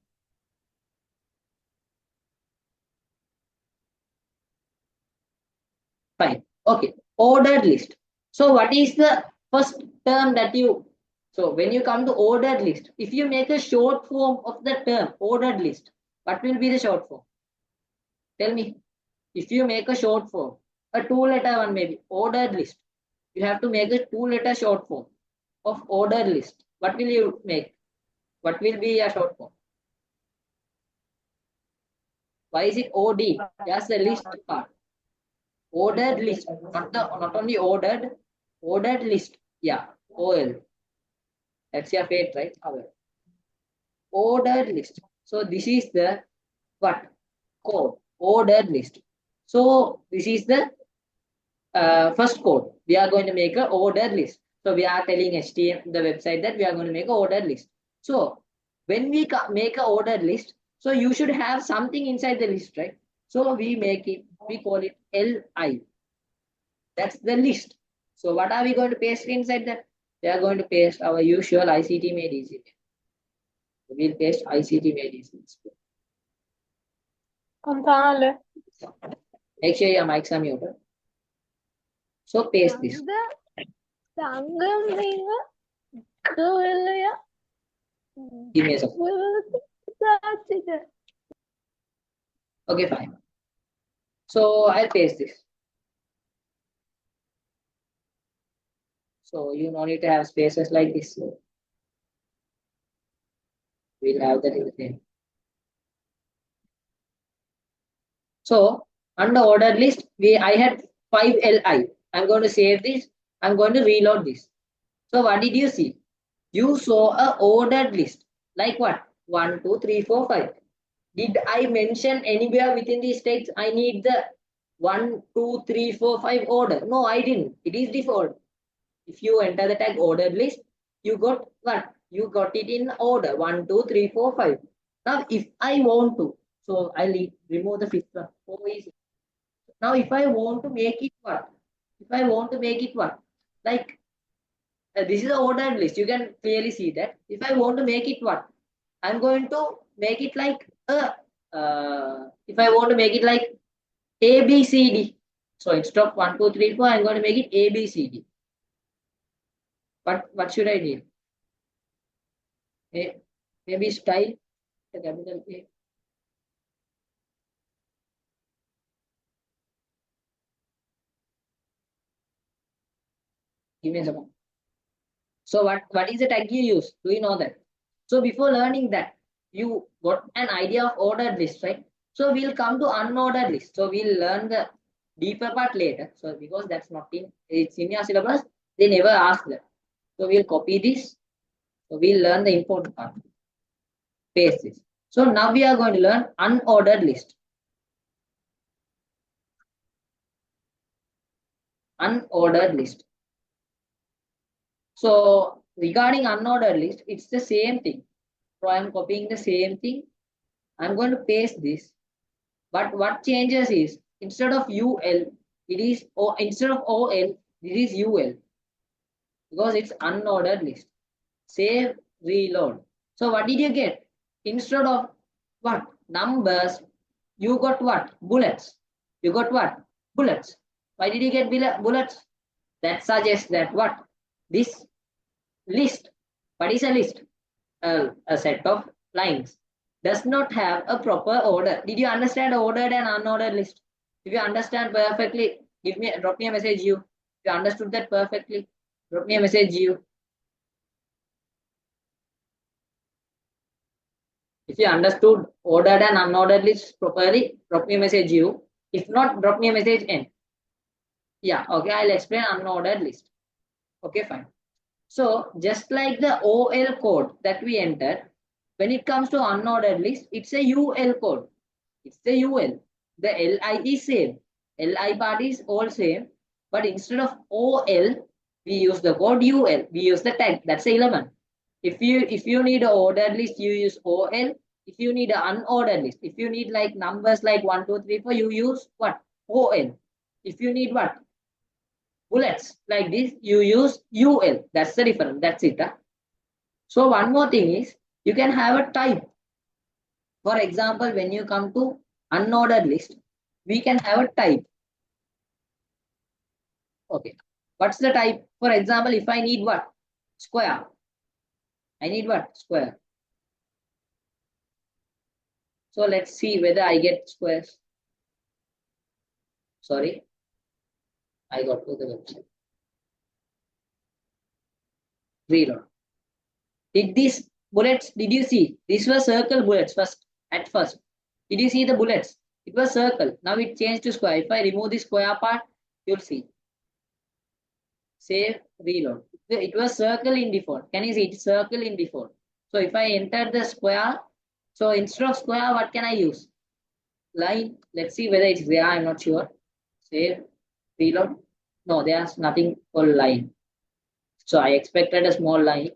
Fine. Okay. Ordered list. So what is the first term that you, so when you come to ordered list, if you make a short form of the term ordered list, what will be the short form? Tell me. If you make a short form, a two-letter one maybe, ordered list. You have to make a two-letter short form of ordered list. What will you make? What will be a short form? Why is it OD? Just the list part. Ordered list, not only ordered list. Yeah, OL. That's your fate, right? Our ordered list. So this is the what? Code. Ordered list. So this is the first code. We are going to make an ordered list. So we are telling HTML, the website, that we are going to make an ordered list. So when we make an ordered list, so you should have something inside the list, right? So we call it LI. That's the list. So what are we going to paste inside that? We are going to paste our usual ICT made easy. We'll paste ICT made easy. Make sure your mics are muted. So paste this. Give me a second. Okay, fine. So I'll paste this. So you no need to have spaces like this. So we'll have that in the same. So under ordered list, I had 5 Li. I'm going to save this. I'm going to reload this. So what did you see? You saw a ordered list. Like what? 1, 2, 3, 4, 5. Did I mention anywhere within these text I need the 1, 2, 3, 4, 5 order? No, I didn't. It is default. If you enter the tag ordered list, you got what? You got it in order 1, 2, 3, 4, 5. Now, if I want to, so I'll remove the fifth one. Oh, easy. Now, if I want to make it what? If I want to make it what? Like this is the ordered list. You can clearly see that. If I want to make it what? I'm going to make it like if I want to make it like A, B, C, D. So instead of 1, 2, 3, 4, I'm going to make it A, B, C, D. But what should I do? Maybe style, the capital A. Give me a second. So what is the tag you use? Do you know that? So before learning that, you got an idea of ordered list, right? So we'll come to unordered list. So we'll learn the deeper part later. So because that's not in it's in your syllabus, they never ask that. So we'll copy this. So we'll learn the important part. Paste this. So now we are going to learn unordered list. Unordered list. So regarding unordered list, it's the same thing. So I'm copying the same thing. I'm going to paste this. But what changes is instead of UL, it is or instead of OL, it is UL because it's unordered list. Save, reload. So what did you get? Instead of what? Numbers, you got what? Bullets. You got what? Bullets. Why did you get bullets? That suggests that what? This list. What is a list? A set of lines. Does not have a proper order. Did you understand ordered and unordered list? If you understand perfectly, drop me a message you. If you understood that perfectly, drop me a message you. If you understood ordered and unordered list properly, drop me a message you. If not, drop me a message N. Yeah, okay, I'll explain unordered list. Okay, fine. So just like the OL code that we entered, when it comes to unordered list, it's a UL code. It's the UL. The LI is same. LI part is all same. But instead of OL, we use the code UL. We use the tag. That's the 11. If you need an ordered list, you use OL. If you need an unordered list, if you need like numbers like 1, 2, 3, 4, you use what? OL. If you need what? Bullets like this, you use UL. That's the difference. That's it. Huh? So one more thing is you can have a type. For example, when you come to unordered list, we can have a type. Okay. What's the type? For example, if I need what? Square. I need what? Square. So let's see whether I get squares. Sorry. I got to the website. Reload. Did these bullets, did you see? These were circle bullets at first. Did you see the bullets? It was circle. Now it changed to square. If I remove the square part, you'll see. Save, reload. It was circle in default. Can you see it? Circle in default. So if I enter the square, so instead of square, what can I use? Line. Let's see whether it's there. I'm not sure. Save, reload. No, there's nothing for line. So I expected a small line.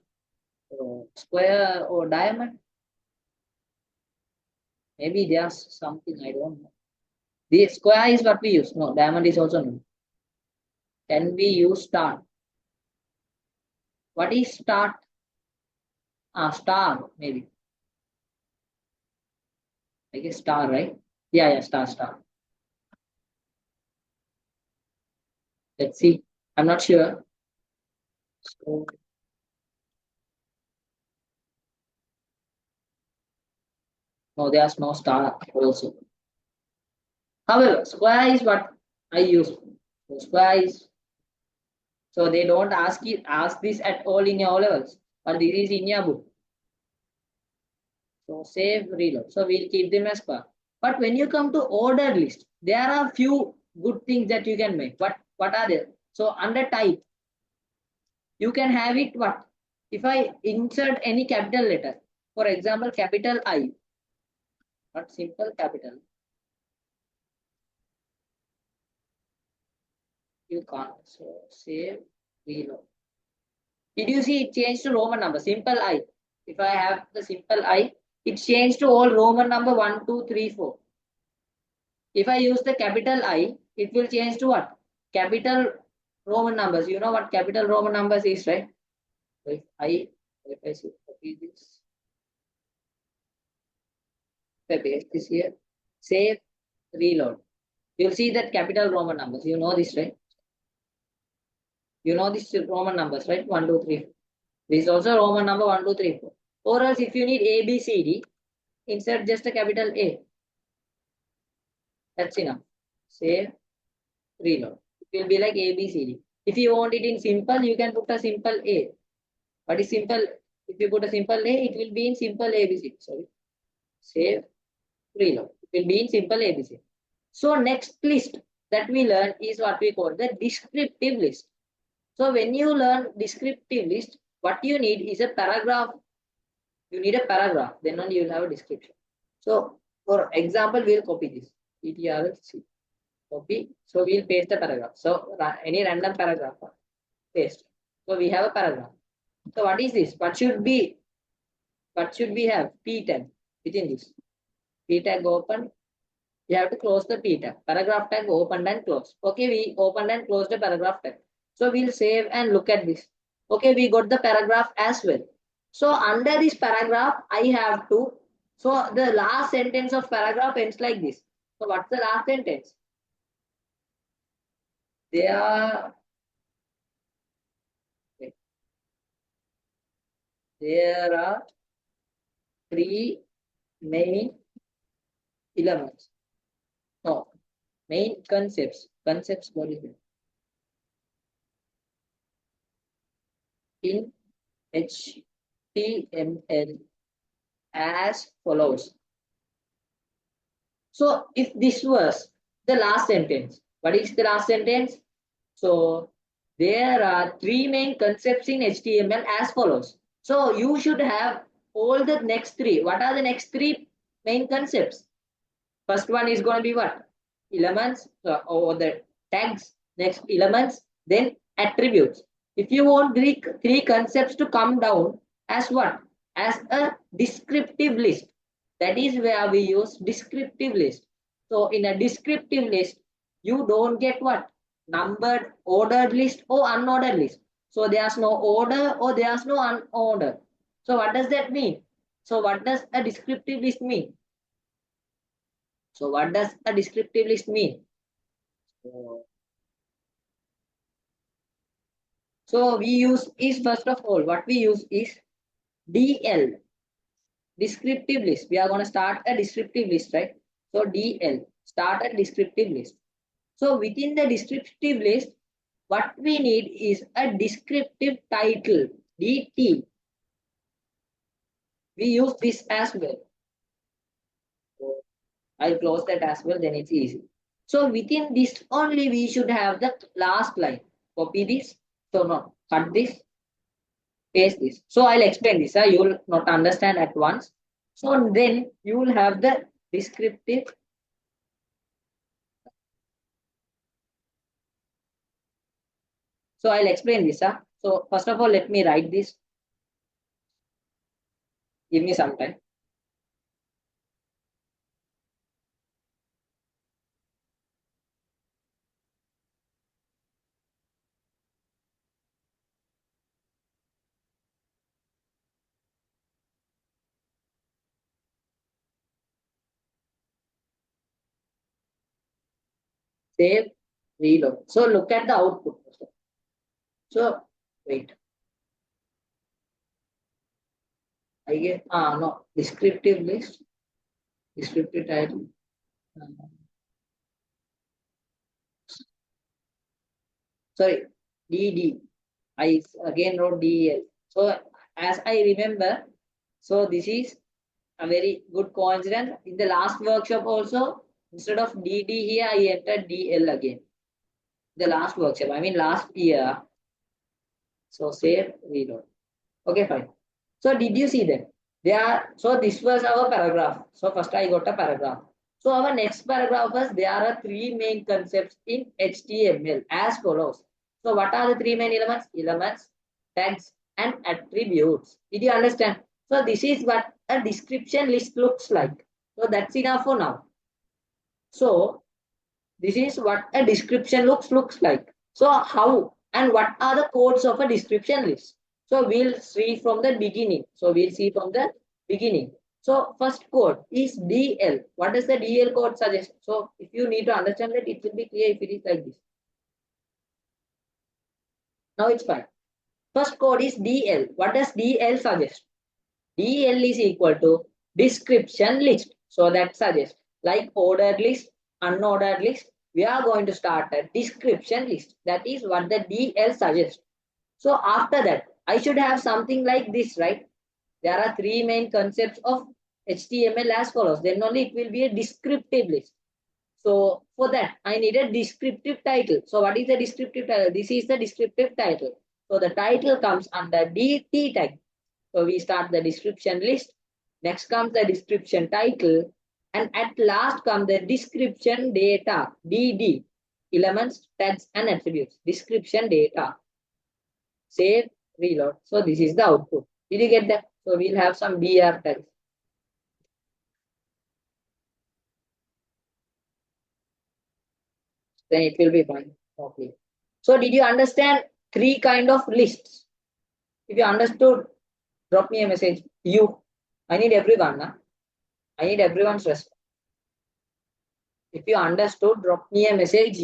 So square or diamond. Maybe there's something I don't know. The square is what we use. No, diamond is also no. Can we use star? What is start? Star maybe. I guess star, right? Yeah, star. Let's see. I'm not sure. So No, there's no star also. However, square is what I use. So square is, so they don't ask this at all in your levels, but this is in your book. So save, reload. So we'll keep them as square. But when you come to ordered list, there are few good things that you can make. What are they? So under type, you can have it what? If I insert any capital letter, for example, capital I, not simple capital, you can't. So save, reload. Did you see it changed to Roman number? Simple I. If I have the simple I, it changed to all Roman number 1, 2, 3, 4. If I use the capital I, it will change to what? Capital Roman numbers. You know what capital Roman numbers is, right? So if I copy this, if I paste this here, save, reload. You'll see that capital Roman numbers. You know this, right? You know this Roman numbers, right? 1, 2, 3, 4. This is also Roman number 1, 2, 3, 4. Or else if you need A, B, C, D, insert just a capital A. That's enough. Save, reload. It will be like A, B, C, D. If you want it in simple, you can put a simple A. What is simple? If you put a simple A, it will be in simple ABC. Sorry. Save, reload. It will be in simple ABC. So next list that we learn is what we call the descriptive list. So when you learn descriptive list, what you need is a paragraph. You need a paragraph. Then only you will have a description. So for example, we'll copy this. ETRC. Copy. So we'll paste the paragraph. So any random paragraph, paste. So we have a paragraph. So what is this? What should we have? P tag within this. P tag open. You have to close the P tag. Paragraph tag opened and closed. Okay, we opened and closed the paragraph tag. So we'll save and look at this. Okay, we got the paragraph as well. So under this paragraph, I have to. So the last sentence of paragraph ends like this. So what's the last sentence? There, there are three main elements. No, main concepts. Concepts, what is it? In HTML as follows. So if this was the last sentence, what is the last sentence? So there are three main concepts in HTML as follows. So you should have all the next three. What are the next three main concepts? First one is going to be what? Elements or the tags, next elements, then attributes. If you want three concepts to come down as what? As a descriptive list. That is where we use descriptive list. So in a descriptive list, you don't get what? Numbered, ordered list or unordered list. So there's no order or there's no unordered. So what does that mean? So what does a descriptive list mean? So what does a descriptive list mean? So we use is first of all, what we use is DL, descriptive list. We are going to start a descriptive list, right? So DL, start a descriptive list. So within the descriptive list, what we need is a descriptive title, DT. We use this as well. I'll close that as well, then it's easy. So within this only we should have the last line. Copy this. So no, cut this, paste this. So I'll explain this. You will not understand at once. So then you will have the descriptive. So I'll explain this. So first of all, let me write this. Give me some time. Save, reload. So look at the output. So wait. I get no descriptive list. descriptive title. Uh, sorry, DD. I again wrote DEL. So as I remember, so this is a very good coincidence. In the last workshop also, instead of DD here, I entered DL again. The last workshop, I mean last year. So save, reload. Okay, fine. So did you see that? So this was our paragraph. So first I got a paragraph. So our next paragraph was there are three main concepts in HTML as follows. So what are the three main elements? Elements, tags, and attributes. Did you understand? So this is what a description list looks like. So that's enough for now. So this is what a description looks like. So how and what are the codes of a description list? So we'll see from the beginning. So first code is DL. What does the DL code suggest? So if you need to understand that, it will be clear if it is like this. Now it's fine. First code is DL. What does DL suggest? DL is equal to description list. So that suggests like ordered list, unordered list, we are going to start a description list. That is what the DL suggests. So after that, I should have something like this, right? There are three main concepts of HTML as follows. Then only it will be a descriptive list. So for that, I need a descriptive title. So what is the descriptive title? This is the descriptive title. So the title comes under DT tag. So we start the description list. Next comes the description title. And at last comes the description data, DD, elements, tags, and attributes. Description data. Save, reload. So this is the output. Did you get that? So we'll have some BR tags. Then it will be fine. Okay. So did you understand three kind of lists? If you understood, drop me a message. I need everyone. Nah? I need everyone's response. If you understood, drop me a message.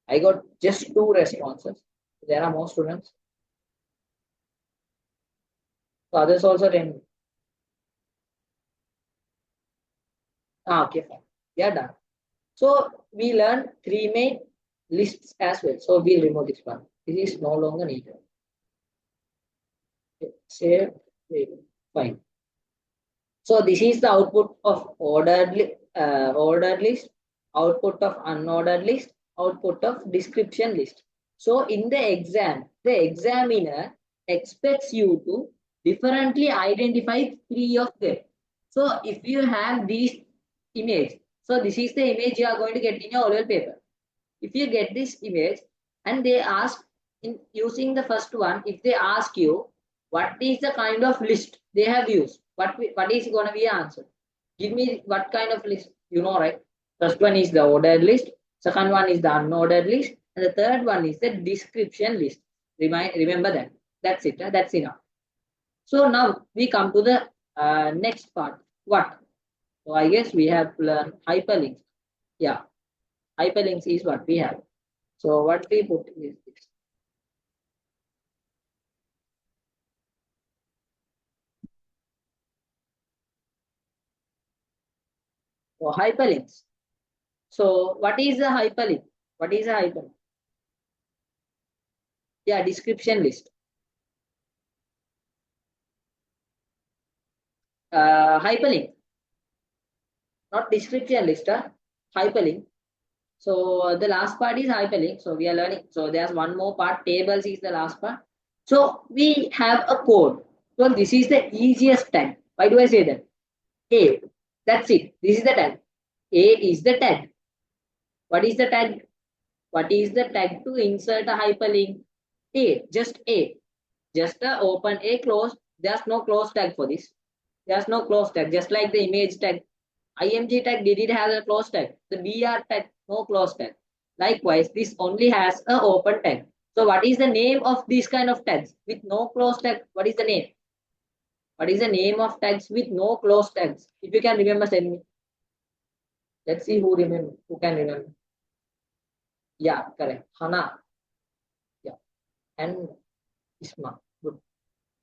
I got just two responses. There are more students. So others also 10. Okay, fine. We are done. So we learned three main lists as well. So we'll remove this one. This is no longer needed. Okay, save. Fine. So this is the output of ordered list, output of unordered list, output of description list. So in the exam, the examiner expects you to differently identify three of them. So if you have these image, so this is the image you are going to get in your oral paper. If you get this image and they ask in using the first one, if they ask you what is the kind of list they have used, what is going to be answered? Give me what kind of list, you know, right? First one is the ordered list, second one is the unordered list, and the third one is the description list. Remember that. That's it. That's enough. So now we come to the next part. What? So I guess we have learned hyperlinks. Yeah, hyperlinks is what we have. So what we put is this. So hyperlinks. So what is the hyperlink? What is a hyperlink? Yeah, description list. Hyperlink, not description list. Hyperlink. So the last part is hyperlink. So we are learning. So there's one more part. Tables is the last part. So we have a code. So this is the easiest tag. Why do I say that? A. That's it. This is the tag. A is the tag. What is the tag? What is the tag to insert a hyperlink? A. Just A. Just a open A close. There's no close tag for this. There's no close tag. Just like the image tag. IMG tag, did it have a close tag? The BR tag, no close tag. Likewise, this only has a open tag. So what is the name of these kind of tags with no close tag? What is the name? What is the name of tags with no close tags? If you can remember, send me. Let's see who can remember. Yeah, correct. Hana. Yeah. And Isma. Good.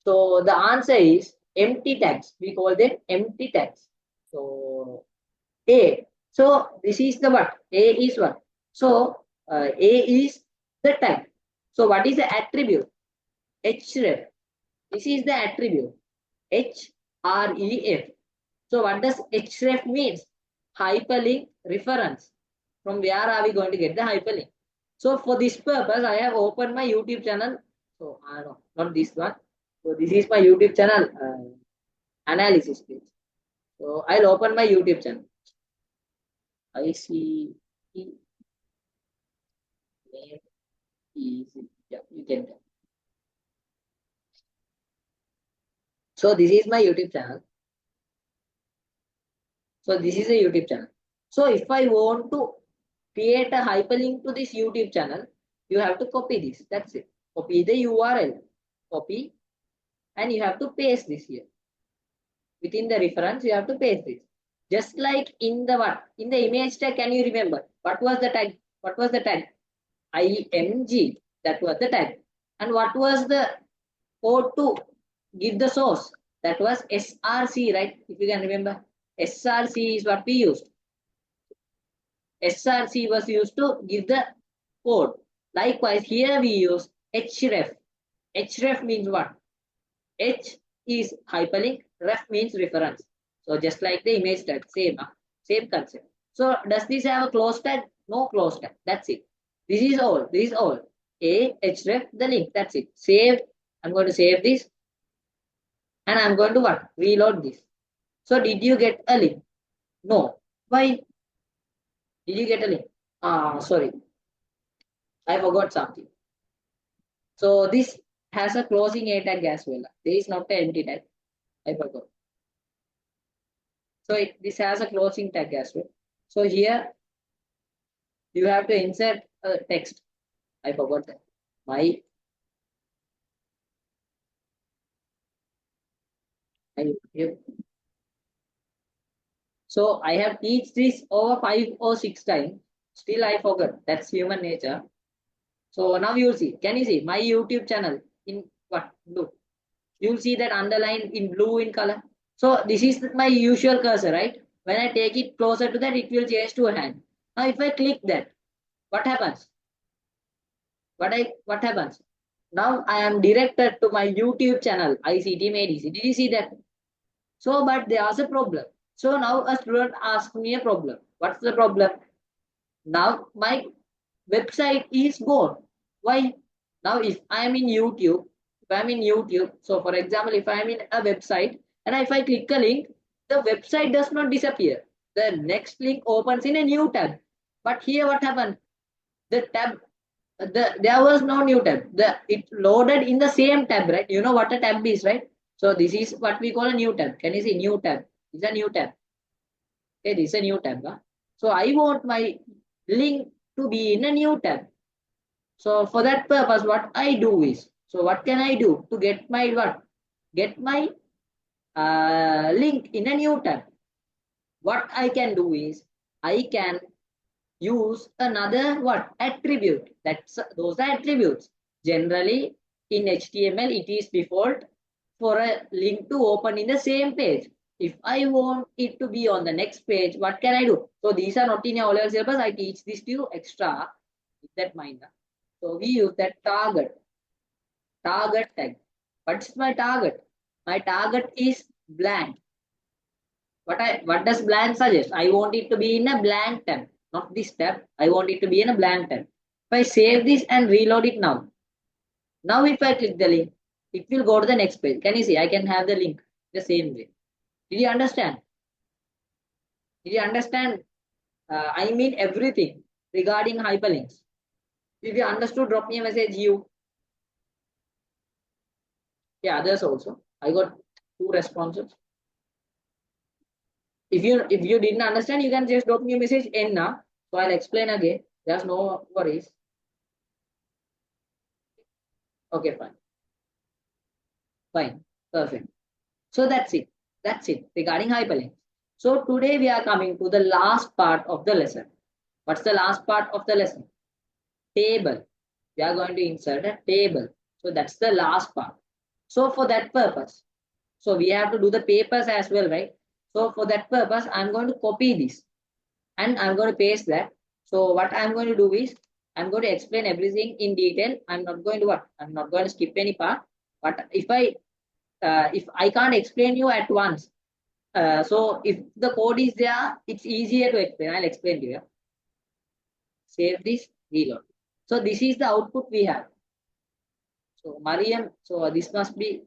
So the answer is empty tags. We call them empty tags. So A. So this is the what? A is what? So A is the tag. So what is the attribute? Href. This is the attribute. Href. So what does href means? Hyperlink reference. From where are we going to get the hyperlink? So for this purpose, I have opened my YouTube channel. So no, not this one. So this is my YouTube channel analysis page. So I'll open my YouTube channel. I see name is, yeah, you can tell. So this is my YouTube channel. So this is a YouTube channel. So if I want to create a hyperlink to this YouTube channel, you have to copy this. That's it. Copy the URL. Copy and you have to paste this here. Within the reference, you have to paste this. Just like in the what? In the image tag, can you remember? What was the tag? What was the tag? IMG. That was the tag. And what was the code to give the source? That was SRC, right? If you can remember. SRC is what we used. SRC was used to give the code. Likewise, here we use href. Href means what? H is hyperlink, ref means reference. So just like the image tag, same concept. So does this have a close tag? No close tag. That's it. This is all. This is all. A href the link. That's it. Save. I'm going to save this, and I'm going to what? Reload this. So did you get a link? No. Why? Did you get a link? Sorry. I forgot something. So this has a closing A tag as well. There is not an empty tag. I forgot. So this has a closing tag as well. So here you have to insert a text. I forgot that. My YouTube. So I have teach this over 5 or 6 times. Still I forgot. That's human nature. So now you'll see. Can you see my YouTube channel in what? Blue. You'll see that underline in blue in color. So this is my usual cursor, right? When I take it closer to that, it will change to a hand. Now if I click that, what happens? What happens? Now I am directed to my YouTube channel, ICT MEDC. Did you see that? So, but there's a problem. So now a student asked me a problem. What's the problem? Now my website is gone. Why? Now if I'm in YouTube, so for example, if I'm in a website and if I click a link, the website does not disappear. The next link opens in a new tab. But here what happened? The tab, there was no new tab. It loaded in the same tab, right? You know what a tab is, right? So this is what we call a new tab. Can you see new tab? It's a new tab. Okay, this is a new tab. Huh? So I want my link to be in a new tab. So for that purpose, what I do is, so what can I do to get my what? Get my link in a new tab. What I can do is, I can use another what? Attribute. Those are attributes. Generally, in HTML, it is default for a link to open in the same page. If I want it to be on the next page, what can I do? So these are not in your O-level syllabus. I teach this to you extra. Keep that mind. So we use that target tag. What's my target? My target is blank. What does blank suggest? I want it to be in a blank tab, not this tab. I want it to be in a blank tab. If I save this and reload it now, if I click the link, it will go to the next page. Can you see? I can have the link the same way. Did you understand? Did you understand? I mean everything regarding hyperlinks. If you understood, drop me a message. Yeah, others also. I got 2 responses. If you didn't understand, you can just drop me a message in now. So I'll explain again. There's no worries. Okay, fine. Fine. Perfect. So that's it. That's it regarding hyperlinks. So today we are coming to the last part of the lesson. What's the last part of the lesson? Table. We are going to insert a table. So that's the last part. So for that purpose, so we have to do the papers as well, right? So for that purpose, I'm going to copy this and I'm going to paste that. So what I'm going to do is I'm going to explain everything in detail. I'm not going to what? I'm not going to skip any part. But if I can't explain you at once, so if the code is there, it's easier to explain. I'll explain to you. Save this, reload. So this is the output we have. So Mariam, so this must be,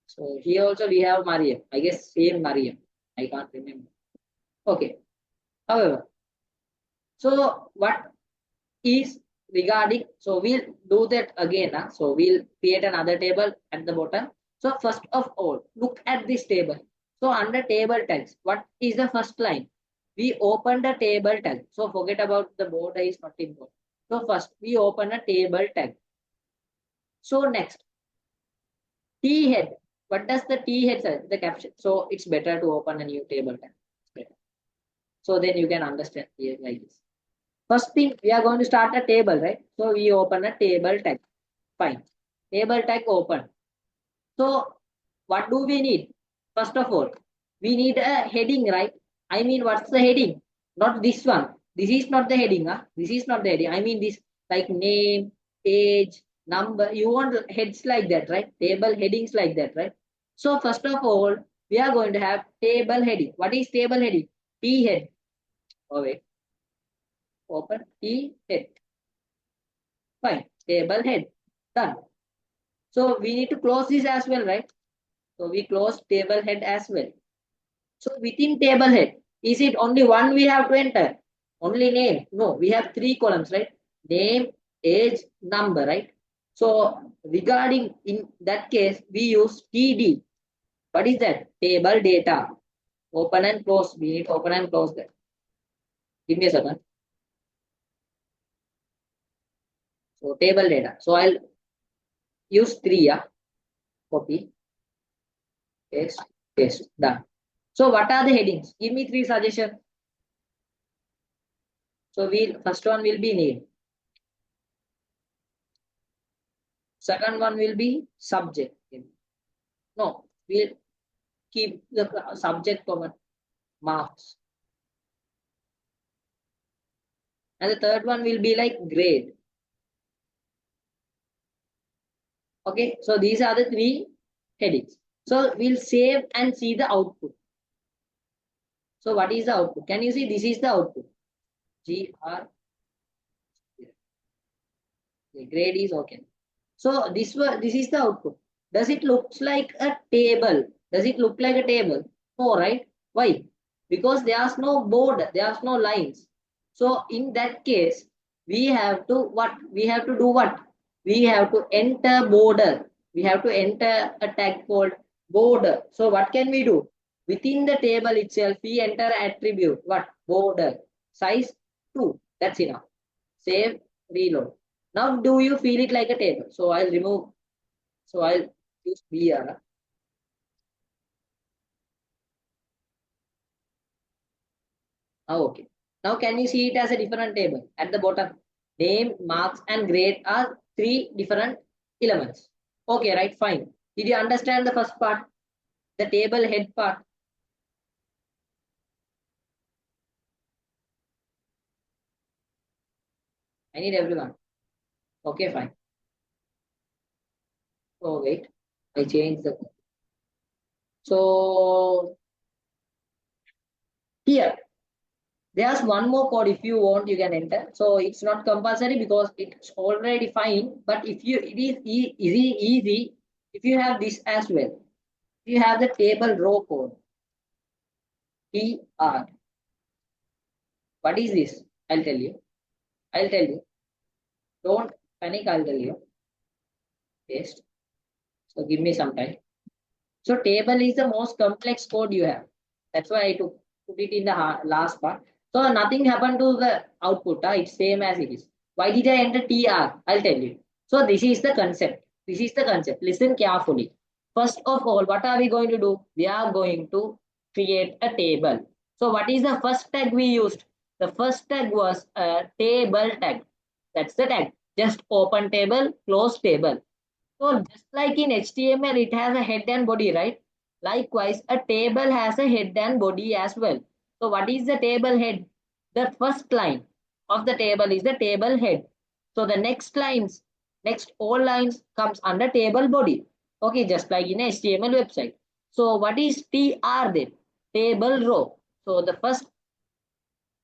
so here also we have Mariam. I guess same Mariam. I can't remember. Okay. However, so what is regarding, so we'll do that again. So we'll create another table at the bottom. So first of all, look at this table. So under table tags, what is the first line? We open the table tag. So forget about the border is not important. So first we open a table tag. So next, T head. What does the T head say? The caption. So it's better to open a new table tag. So then you can understand here like this. First thing, we are going to start a table, right? So we open a table tag. Fine. Table tag open. So what do we need? First of all, we need a heading, right? I mean, what's the heading? Not this one. This is not the heading. Huh? This is not the heading. I mean this like name, age, number. You want heads like that, right? Table headings like that, right? So first of all, we are going to have table heading. What is table heading? T head. Oh wait. Open T head. Fine. Table head. Done. So we need to close this as well, right? So we close table head as well. So within table head, is it only one we have to enter? Only name? No, we have three columns, right? Name, age, number, right? So regarding in that case, we use TD. What is that? Table data. Open and close. We need to open and close that. Give me a second. So table data. So I'll use three, yeah. Copy, paste, paste. Done. So what are the headings? Give me three suggestions. So first one will be name. Second one will be subject. No, we'll keep the subject common, marks. And the third one will be like grade. Okay, so these are the three headings. So we'll save and see the output. So what is the output? Can you see this is the output? GR. The grade is okay. So this is the output. Does it look like a table? Does it look like a table? No, right? Why? Because there's no board, there's no lines. So in that case, we have to what? We have to do what? We have to enter border. We have to enter a tag called border. So what can we do? Within the table itself, we enter attribute. What? Border. Size 2. That's enough. Save, reload. Now, do you feel it like a table? So I'll remove. So I'll use BR. Oh, okay. Now, can you see it as a different table? At the bottom, name, marks, and grade are three different elements. Okay, right? Fine. Did you understand the first part? The table head part. I need everyone. Okay, fine. Oh, wait. I changed the. So, here, there's one more code. If you want, you can enter. So it's not compulsory because it's already fine. But if you it is easy if you have this as well. If you have the table row code. TR. What is this? I'll tell you. I'll tell you. Don't panic, I'll tell you. Paste. So give me some time. So table is the most complex code you have. That's why I put it in the last part. So nothing happened to the output. It's same as it is. Why did I enter TR? I'll tell you. So this is the concept. This is the concept. Listen carefully. First of all, what are we going to do? We are going to create a table. So what is the first tag we used? The first tag was a table tag. That's the tag. Just open table, close table. So just like in HTML, it has a head and body, right? Likewise, a table has a head and body as well. So what is the table head? The first line of the table is the table head. So the next lines, next all lines comes under table body. Okay, just like in a HTML website. So what is TR then? Table row. So the first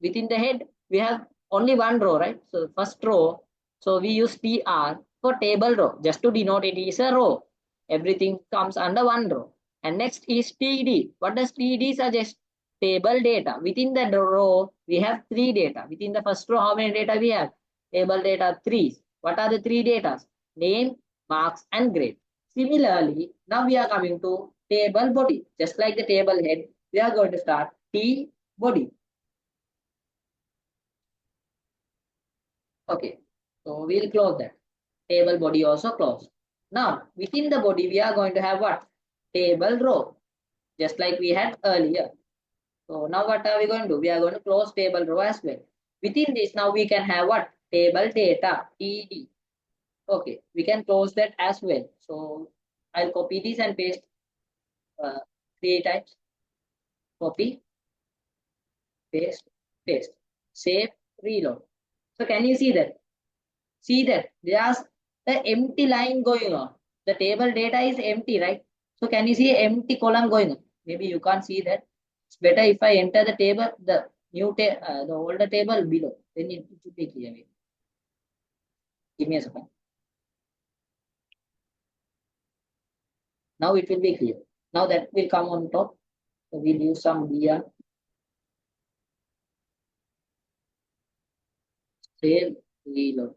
within the head, we have only one row, right? So first row, so we use TR for table row, just to denote it is a row. Everything comes under one row. And next is TD. What does TD suggest? Table data. Within the row, we have three data. Within the first row, how many data we have? Table data, three. What are the three data? Name, marks, and grade. Similarly, now we are coming to table body. Just like the table head, we are going to start T body. Okay, so we'll close that. Table body also closed. Now, within the body, we are going to have what? Table row, just like we had earlier. So now what are we going to do? We are going to close table row as well. Within this, now we can have what? Table data, TD. Okay, we can close that as well. So I'll copy this and paste uh, three times. Copy, paste, paste. Save, reload. So can you see that? See that there's the empty line going on. The table data is empty, right? So can you see an empty column going on? Maybe you can't see that. It's better if I enter the table, the the older table below. Then it should be clear. Give me a second. Now it will be clear. Now that will come on top. So we'll use some BR. Save, reload.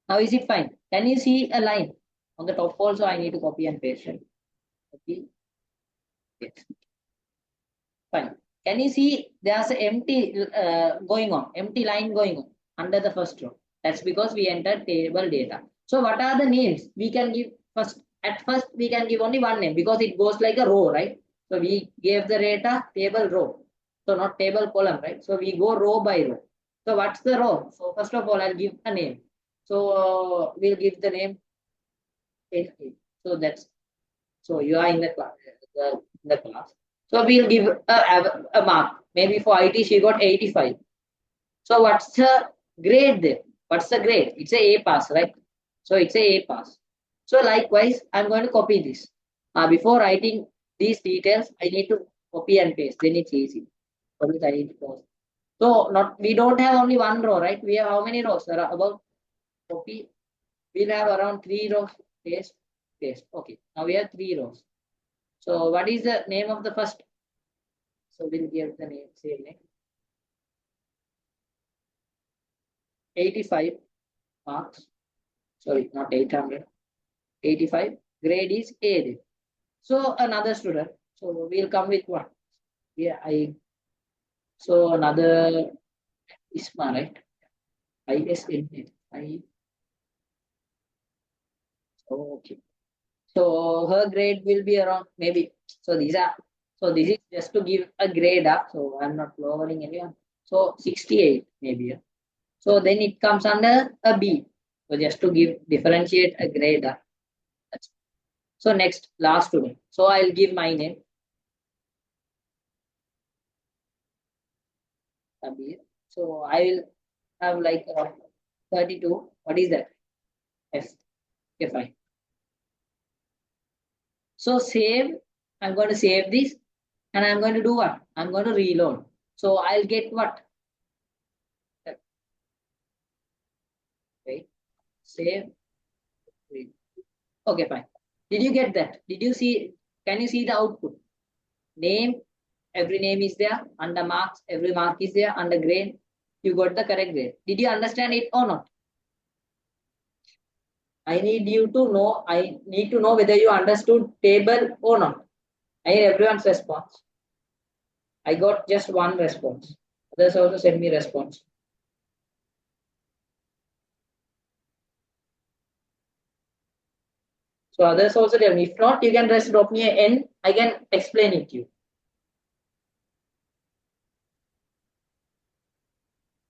Now is it fine? Can you see a line on the top also? I need to copy and paste it. Copy, paste. Fine. Can you see there's an empty going on, empty line going on under the first row? That's because we entered table data. So what are the names? We can give first. At first, we can give only one name because it goes like a row, right? So we gave the data table row. So not table column, right? So we go row by row. So what's the row? So first of all, I'll give a name. So we'll give the name. So that's so you are in the class. The class. So we'll give a mark. Maybe for IT, she got 85. So what's the grade there? What's the grade? It's a A pass, right? So it's a A pass. So likewise, I'm going to copy this. Before writing these details, I need to copy and paste. Then it's easy. For this, I need to pause. So not we don't have only one row, right? We have how many rows? There are about copy. We'll have around three rows. Paste, paste. Okay. Now we have three rows. So what is the name of the first? So we'll give the name, same name. 85 marks. Sorry, not 800. 85. Grade is A. So another student. So we'll come with one. Yeah, so another Isma, right? ISN. Okay. So her grade will be around maybe. So these are. So this is just to give a grade up. So I'm not lowering anyone. So 68 maybe. So then it comes under a B. So just to give differentiate a grade up. So next last student. So I'll give my name. Kabir. So I will have like 32. What is that? Yes. Okay, fine. So save. I'm going to save this and I'm going to do what? I'm going to reload. So I'll get what? Wait. Save. Okay, fine. Did you get that? Did you see? Can you see the output? Name. Every name is there. Under marks. Every mark is there. Under grade. You got the correct grade. Did you understand it or not? I need you to know. I need to know whether you understood table or not. I need everyone's response. I got just one response. Others also send me response. So others also tell me. If not, you can just drop me an N. I can explain it to you.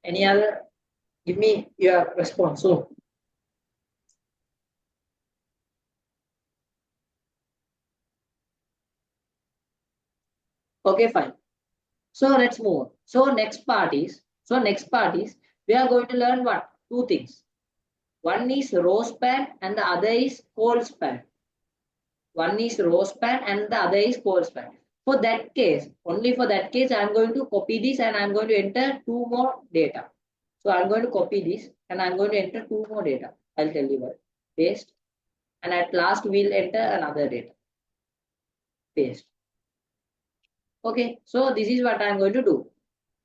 Any other? Give me your response. So Okay, fine. So let's move on. Next part is we are going to learn what? Two things. One is row span and the other is col span. One is row span and the other is col span. For that case, only for that case, I'm going to copy this and I'm going to enter two more data. So I'm going to copy this and I'm going to enter two more data. I'll tell you what. Paste. And at last, we'll enter another data. Paste. Okay. So this is what I'm going to do.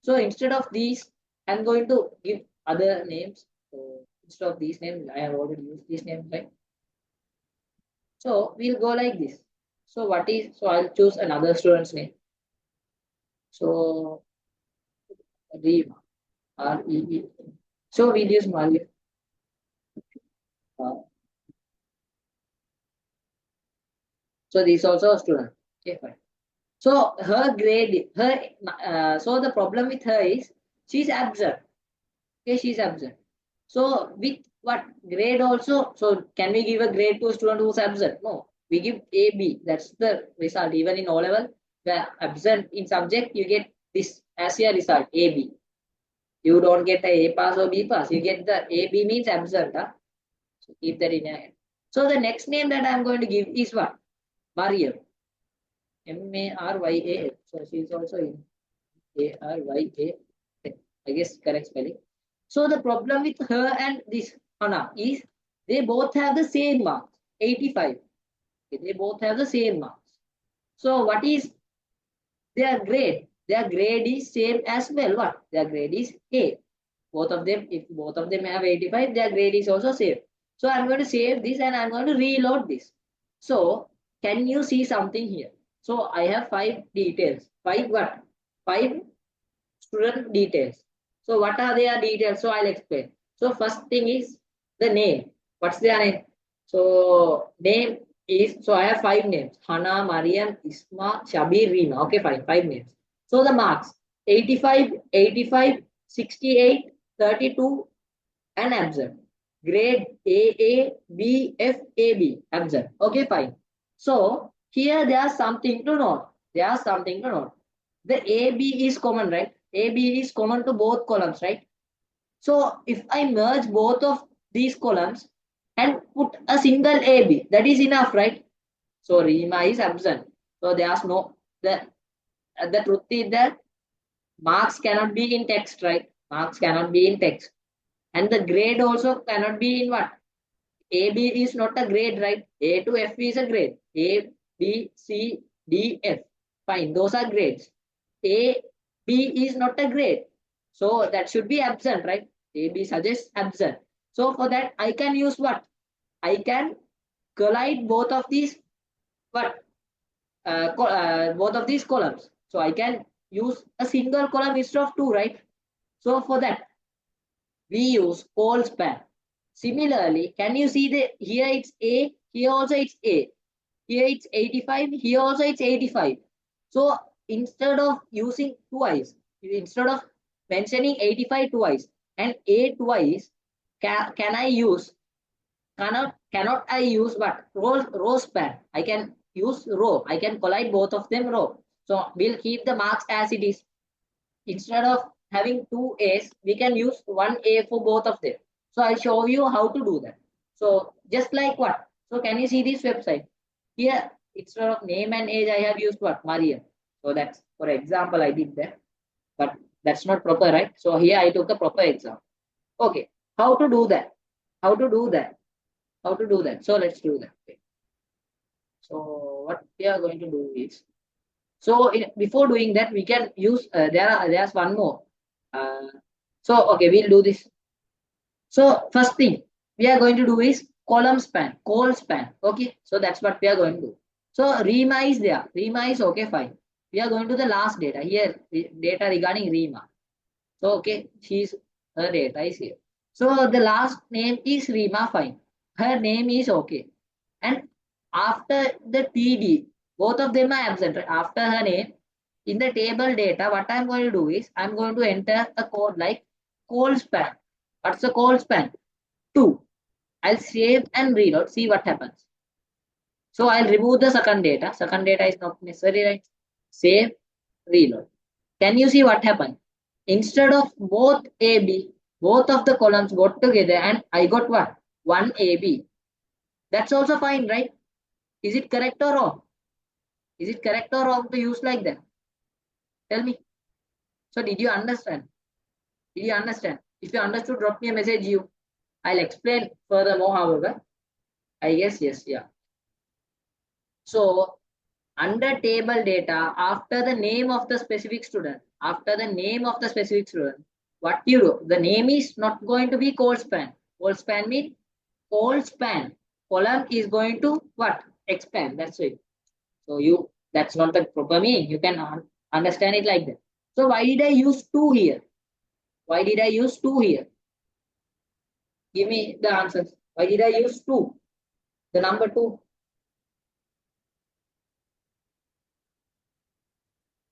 So instead of these, I'm going to give other names. So instead of these names, I have already used these names, right? So we'll go like this. So I'll choose another student's name. So Reema, R-E-E. So we'll use Malia. So this is also a student. Okay, fine. So her grade, so the problem with her is she's absent. Okay, she's absent. So with what grade also? So can we give a grade to a student who's absent? No, we give A, B. That's the result. Even in O level, where absent in subject, you get this as your result, A, B. You don't get a pass or B pass. You get the A, B means absent. Huh? So keep that in your head. So the next name that I'm going to give is what? Mariam. Marya. So she's also in Arya. I guess correct spelling. So the problem with her and this Hana is they both have the same marks, 85. They both have the same marks. So what is their grade? Their grade is same as well. What? Their grade is A. Both of them, if both of them have 85, their grade is also same. So I'm going to save this and I'm going to reload this. So can you see something here? So I have five details. Five what? Five student details. So what are their details? So I'll explain. So first thing is the name. What's their name? So name is, so I have five names. Hana, Mariam, Isma, Shabir, Reema. Okay, fine. Five names. So the marks 85, 85, 68, 32, and absent. Grade AA, B, F, AB. Absent. Okay, fine. So here there's something to note. There's something to note. The AB is common, right? AB is common to both columns, right? So if I merge both of these columns and put a single AB, that is enough, right? So Rima is absent. So there's no, the truth is that marks cannot be in text, right? Marks cannot be in text. And the grade also cannot be in what? AB is not a grade, right? A to F is a grade. A, B, C, D, F. Fine, those are grades. A, B is not a grade. So that should be absent, right? A, B suggests absent. So for that, I can use what? I can collide both of these, what? Both of these columns. So I can use a single column instead of two, right? So for that, we use col span. Similarly, can you see the here it's A, here also it's A. Here it's 85, here also it's 85. So instead of using twice, instead of mentioning 85 twice and A twice, can I use, cannot I use what? Row span. I can use row. I can collide both of them row. So we'll keep the marks as it is. Instead of having two A's, we can use one A for both of them. So I'll show you how to do that. So just like what? So can you see this website? Here, instead of name and age, I have used what? Maria. So that's, for example, I did that. But that's not proper, right? So here I took a proper example. Okay. How to do that? How to do that? How to do that? So let's do that. Okay. So what we are going to do is, so before doing that, we can use, there's one more. So, okay, we'll do this. So first thing we are going to do is column span, col span. Okay, so that's what we are going to do. So Rima is there. Rima is okay, fine. We are going to the last data here, data regarding Rima. So okay, her data is here. So the last name is Rima, fine. Her name is okay. And after the TD, both of them are absent. Right? After her name, in the table data, what I'm going to do is I'm going to enter a code like col span. What's the col span? 2. I'll save and reload, see what happens. So I'll remove the second data. Second data is not necessary, right? Save reload. Can you see what happened? Instead of both AB, both of the columns got together and I got what? One AB. That's also fine, right? Is it correct or wrong? Is it correct or wrong to use like that? Tell me. So did you understand? Did you understand? If you understood, drop me a message. I'll explain furthermore, however. I guess yes, yeah. So under table data, after the name of the specific student, after the name of the specific student, what you do? The name is not going to be call span. Call span means call span. Column is going to what? Expand. That's it. So that's not the proper meaning. You can understand it like that. So why did I use two here? Why did I use two here? Give me the answers. Why did I use two? The number two.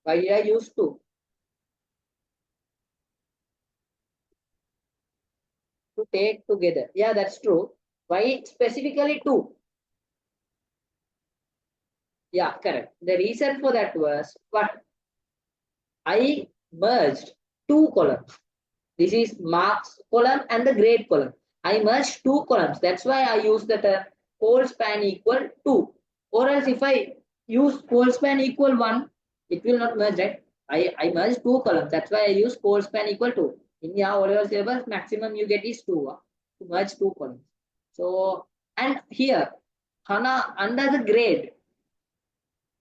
Why did I use two? To take together. Yeah, that's true. Why specifically two? Yeah, correct. The reason for that was what I merged two columns. This is marks column and the grade column. I merged two columns. That's why I use the term whole span equal 2. Or else if I use whole span equal 1, it will not merge, right? I merged two columns. That's why I use whole span equal 2. In your O-level syllabus, maximum you get is 2 to merge two columns. So, and here, Hana under the grade,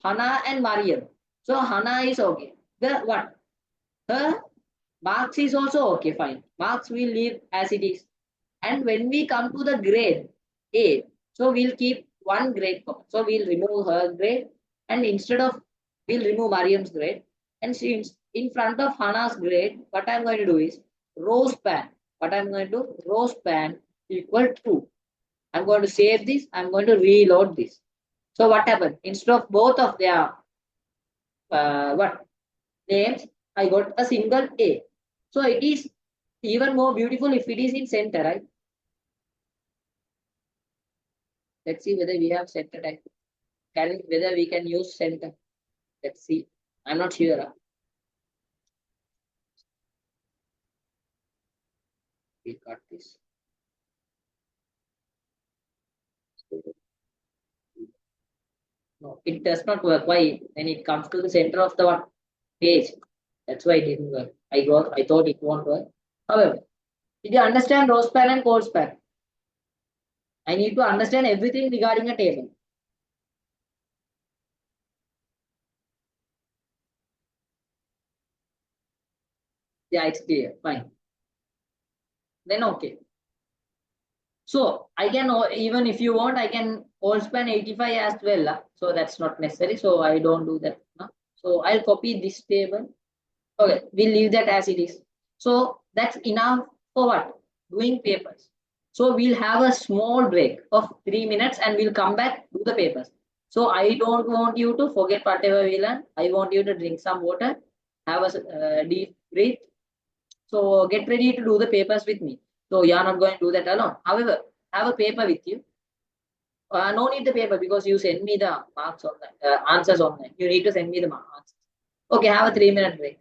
Hana and Mariam. So Hana is okay. The what? Her marks is also okay, fine. Marks will leave as it is. And when we come to the grade A, so we'll keep one grade common. So we'll remove her grade and instead of we'll remove Mariam's grade. And since in front of Hannah's grade, what I'm going to do is row span. What I'm going to do, row span equal to. I'm going to save this. I'm going to reload this. So what happened? Instead of both of their what names, I got a single A. So it is even more beautiful if it is in center, right? Let's see whether we have center type. Whether we can use center. Let's see. I'm not sure. We got this. No, it does not work. Why? When it comes to the center of the page, that's why it didn't work. I thought it won't work. However, did you understand row span and code span? I need to understand everything regarding a table. Yeah, it's clear. Fine. Then okay. So I can even if you want, I can all span 85 as well. So that's not necessary. So I don't do that. So I'll copy this table. Okay, we'll leave that as it is. So that's enough for what? Doing papers. So we'll have a small break of 3 minutes and we'll come back, do the papers. So I don't want you to forget whatever we learned. I want you to drink some water, have a deep breath. So get ready to do the papers with me. So you're not going to do that alone. However, have a paper with you. No need the paper because you send me the marks on the answers online. You need to send me the answers. Okay, have a 3 minute break.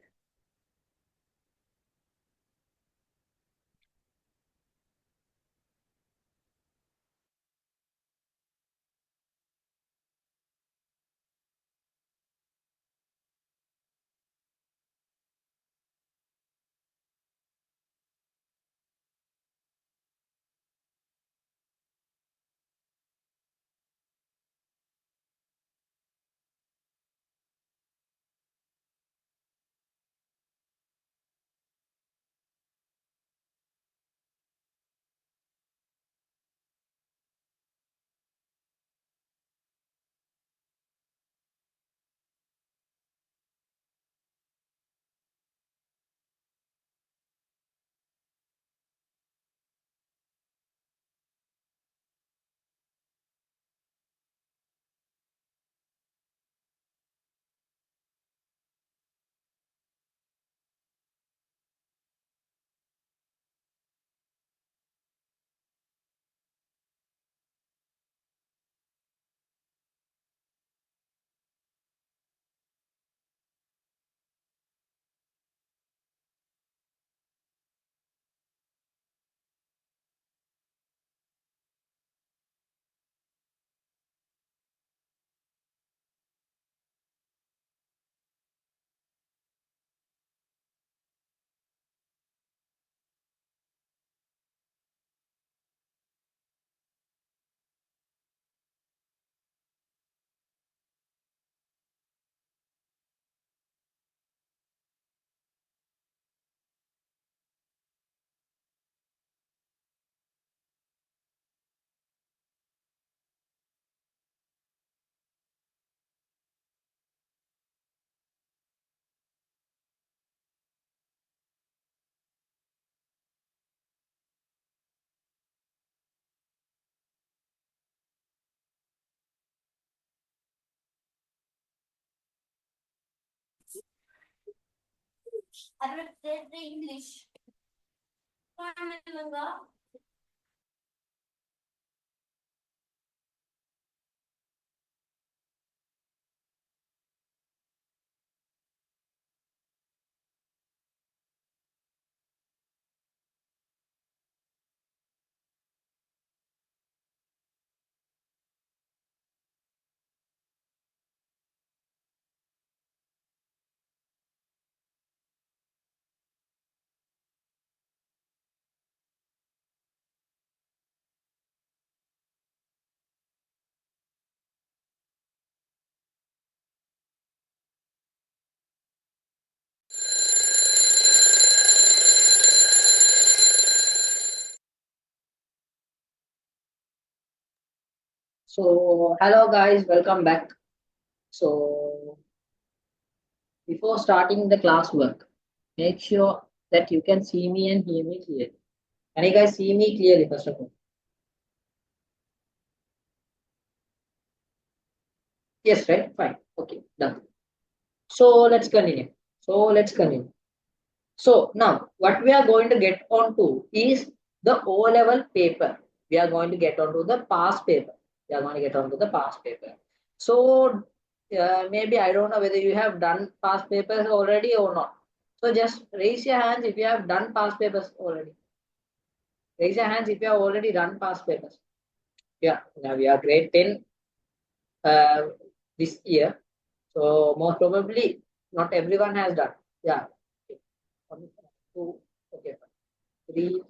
English. So, hello guys, welcome back. So, before starting the classwork, make sure that you can see me and hear me clearly. Can you guys see me clearly, first of all? Yes, right? Fine. Okay, done. So, let's continue. So, now what we are going to get onto is the O level paper. We are going to get onto the past paper. We are going to get onto the past paper. So, maybe I don't know whether you have done past papers already or not. So, just raise your hands if you have done past papers already. Raise your hands if you have already done past papers. Yeah, now we are grade 10 uh, this year. So, most probably not everyone has done. Yeah. One, two, okay, three.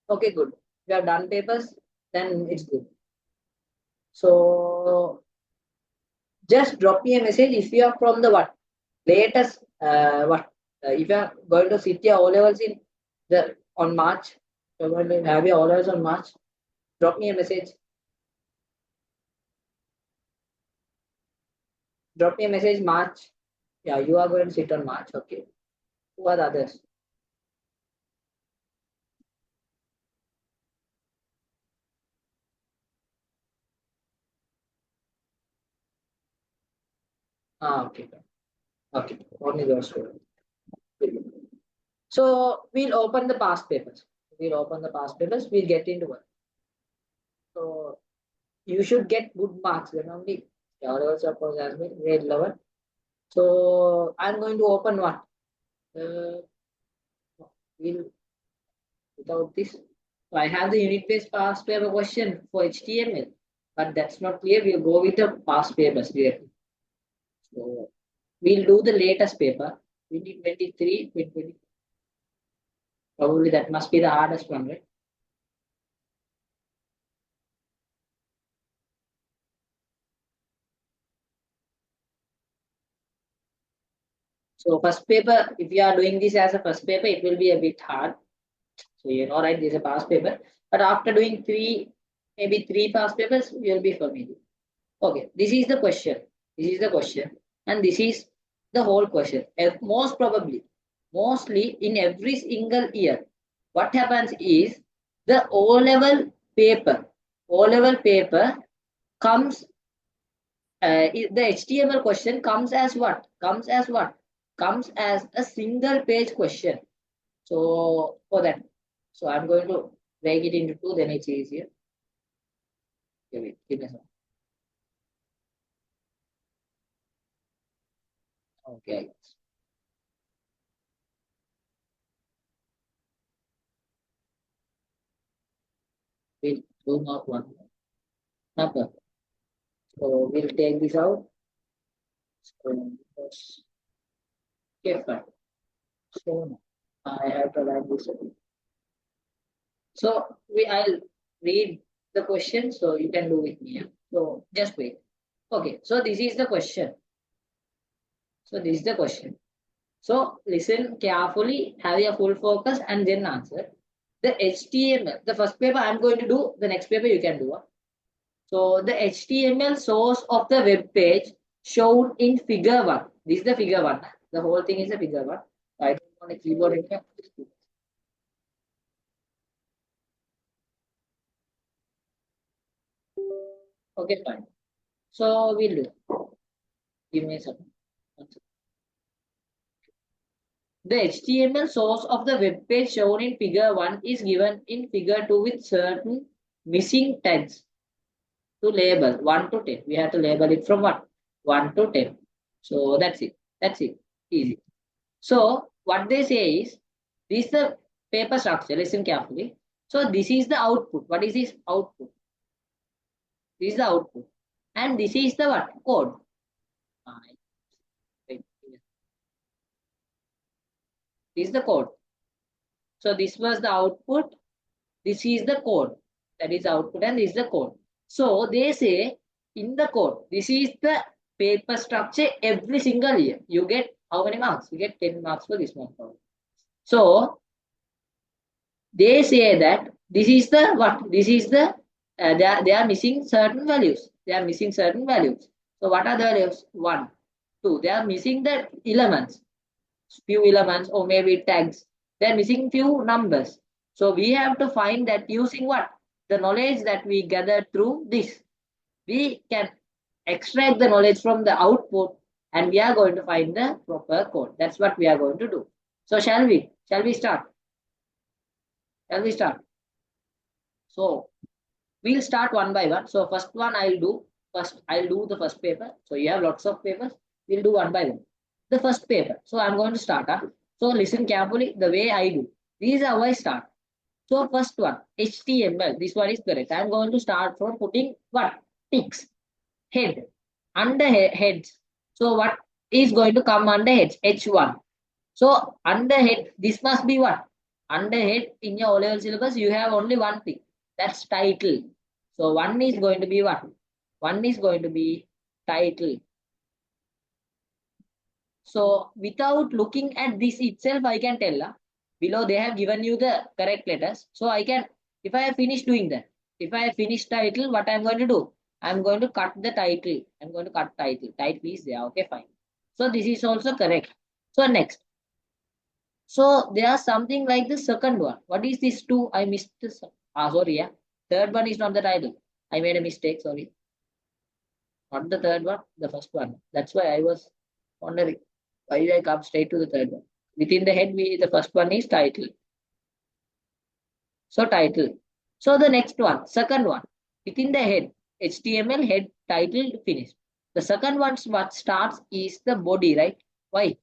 Okay, good. If you have done papers, then it's good. So just drop me a message if you are from the what latest what if you are going to sit your O levels in the on March, you're going to have your O levels on March. Drop me a message. Drop me a message March. Yeah, you are going to sit on March. Okay. Who are the others? Ah, okay. Okay. Only those two. So we'll open the past papers. We'll open the past papers. We'll get into it. So you should get good marks then only your levels of course has been grade 11. So I'm going to open one. We'll without this. So I have the unit based past paper question for HTML, but that's not clear. We'll go with the past papers directly. So we'll do the latest paper 2023, 2020. Probably that must be the hardest one, right? So first paper, if you are doing this as a first paper, it will be a bit hard. So you know, right, this is a past paper. But after doing maybe three past papers, you'll be familiar. Okay, this is the question. This is the question. And this is the whole question. Most probably, mostly in every single year, what happens is the O level paper comes, the HTML question comes as what? Comes as what? Comes as a single page question. So for that, so I'm going to break it into two, then it's easier. Okay, wait, give me some. Okay, we'll zoom out one number. So we'll take this out. So, okay, fine. So I have to write this. So I'll read the question so you can do with me. Yeah? So just wait. Okay, so this is the question. So this is the question. So listen carefully, have your full focus, and then answer. The HTML, the first paper I'm going to do, the next paper you can do. So the HTML source of the web page shown in figure 1. This is the figure 1. The whole thing is a figure 1. I don't want a keyboard in here. Okay, fine. So we'll do. Give me a second. The HTML source of the web page shown in figure 1 is given in figure 2 with certain missing tags to label 1 to 10. We have to label it from what? 1 to 10. So that's it. That's it. Easy. So what they say is, this is the paper structure. Listen carefully. So this is the output. What is this output? This is the output. And this is the what? Code. Ah, wait, this is the code. So this was the output. This is the code. That is output and this is the code. So they say in the code, this is the paper structure every single year. You get how many marks? You get 10 marks for this one. So they say that this is the what? This is the they are missing certain values. They are missing certain values. So what are the values? 1, 2. They are missing the elements, few elements or maybe tags. They are missing few numbers. So we have to find that using what? The knowledge that we gather through this. We can extract the knowledge from the output and we are going to find the proper code. That's what we are going to do. So shall we? Shall we start? Shall we start? So we'll start one by one. So first one I'll do. First I'll do the first paper. So you have lots of papers. We'll do one by one. The first paper. So I'm going to start. So listen carefully the way I do. This is how I start. So first one, HTML. This one is correct. I'm going to start from putting what? Ticks. Head. Under heads. So what is going to come under heads? H1. So under head, this must be what? Under head in your O-level syllabus, you have only one thing. That's title. So one is going to be what? One is going to be title. So without looking at this itself, I can tell. Below they have given you the correct letters. So I can, if I have finished doing that, if I have finished title, what I'm going to do? I'm going to cut the title. I'm going to cut title. Title is there. Okay, fine. So this is also correct. So next. So there are something like the second one. What is this two? I missed this. Sorry, yeah. Third one is not the title. I made a mistake, sorry. Not the third one, the first one. That's why I was wondering. Why did I come straight to the third one? Within the head, the first one is title. So title. So the next one, second one. Within the head, HTML head, title, finished. The second one, what starts is the body, right? Why?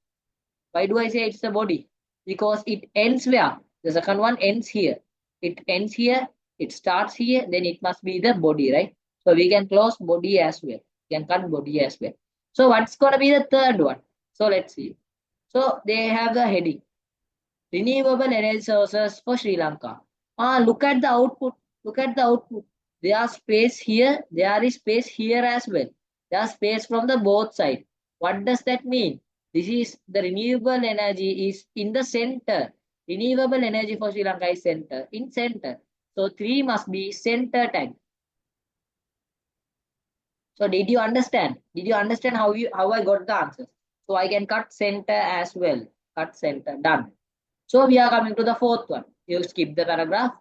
Why do I say it's the body? Because it ends where? The second one ends here. It ends here, it starts here, then it must be the body, right? So we can close body as well. We can cut body as well. So what's going to be the third one? So let's see. So they have the heading. Renewable energy sources for Sri Lanka. Look at the output. Look at the output. There are space here. There is space here as well. There are space from the both sides. What does that mean? This is the renewable energy is in the center. Renewable energy for Sri Lanka is center. In center. So 3 must be center tag. So did you understand? Did you understand how I got the answers? So I can cut center as well. Cut center. Done. So we are coming to the fourth one. You skip the paragraph.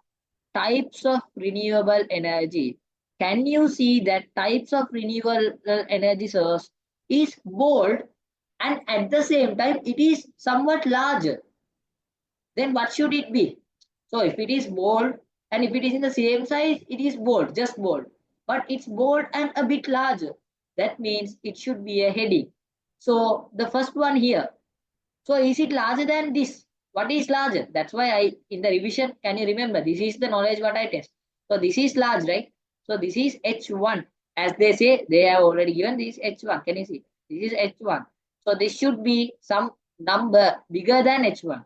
Types of renewable energy. Can you see that types of renewable energy source is bold and at the same time it is somewhat larger? Then what should it be? So if it is bold and if it is in the same size, it is bold, just bold. But it's bold and a bit larger. That means it should be a heading. So the first one here. So is it larger than this? What is larger? That's why in the revision, can you remember? This is the knowledge what I test. So this is large, right? So this is H1. As they say, they have already given this H1. Can you see? This is H1. So this should be some number bigger than H1.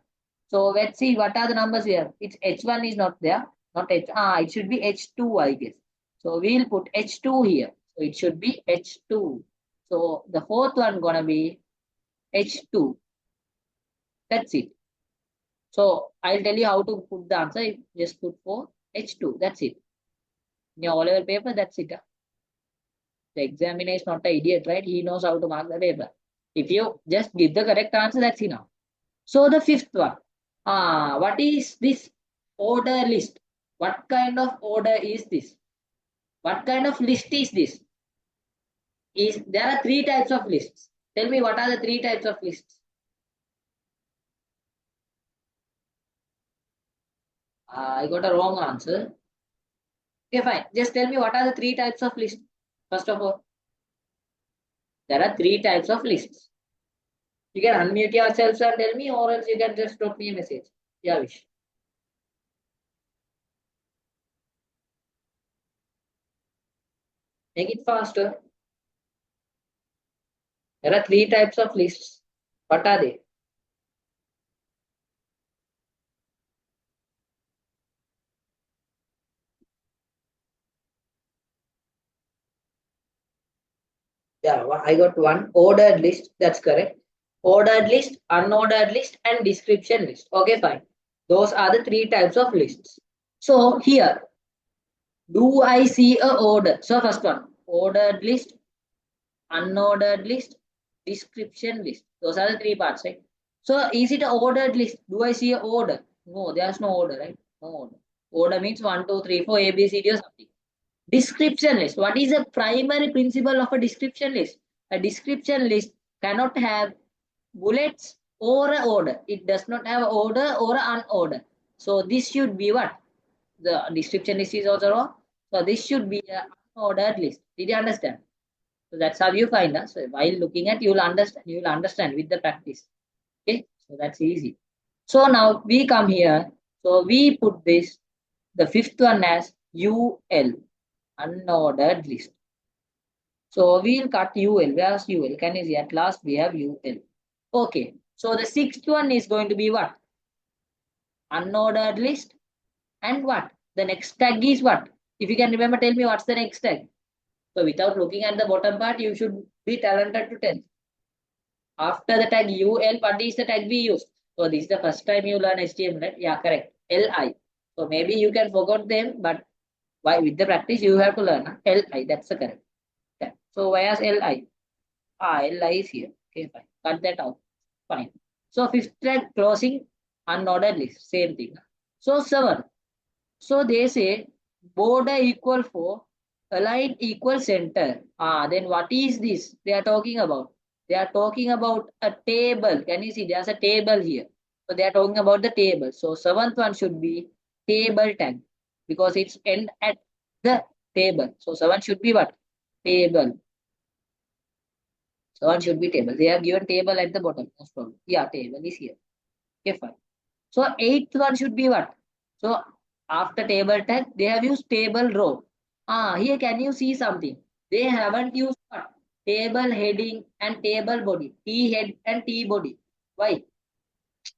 So let's see what are the numbers here. It's H1 is not there. Not H. It should be H2, I guess. So we'll put H2 here. So it should be H2. So the fourth one gonna be H2. That's it. So I'll tell you how to put the answer. Just put for H2. That's it. In your O-level paper, that's it. The examiner is not an idiot, right? He knows how to mark the paper. If you just give the correct answer, that's enough. So the fifth one. What is this order list? What kind of order is this? What kind of list is this? There are 3 types of lists. Tell me what are the 3 types of lists? I got a wrong answer. Okay, fine. Just tell me what are the three types of lists. First of all, there are three types of lists. You can unmute yourselves and tell me, or else you can just drop me a message. Yeah, Vish. Make it faster. There are three types of lists. What are they? Yeah, I got one. Ordered list. That's correct. Ordered list, unordered list, and description list. Okay, fine. Those are the three types of lists. So here, do I see a order? So first one, ordered list, unordered list, description list. Those are the three parts, right? So is it an ordered list? Do I see a order? No, there's no order, right? No order. Order means 1, 2, 3, 4, A, B, C, D or something. Description list. What is the primary principle of a description list? A description list cannot have bullets or a order. It does not have order or an order. So this should be what? The description list is also wrong. So this should be an unordered list. Did you understand? So that's how you find us. So while looking at, you will understand. You will understand with the practice. Okay, so that's easy. So now we come here. So we put this the fifth one as UL, unordered list. So we'll cut UL. Where's UL? Can you see? At last we have UL. Okay. So the sixth one is going to be what? Unordered list. And what? The next tag is what? If you can remember, tell me what's the next tag. So without looking at the bottom part, you should be talented to tell. After the tag UL, what is the tag we use? So this is the first time you learn HTML, right? Yeah, correct. LI. So maybe you can forget them, but why with the practice you have to learn LI. That's the correct. Okay. So where's LI? LI is here. Okay, fine. Cut that out. Fine. So fifth tag closing unordered list. Same thing. So seven. So they say border equal for align equal center. Then what is this they are talking about? They are talking about a table. Can you see? There's a table here. So they are talking about the table. So seventh one should be table tag because it's end at the table. So seven should be what? Table. So one should be table. They have given table at the bottom. Most probably. Yeah, table is here. Okay, fine. So eighth one should be what? So after table tag, they have used table row. Here can you see something? They haven't used what? Table heading and table body. T head and T body. Why?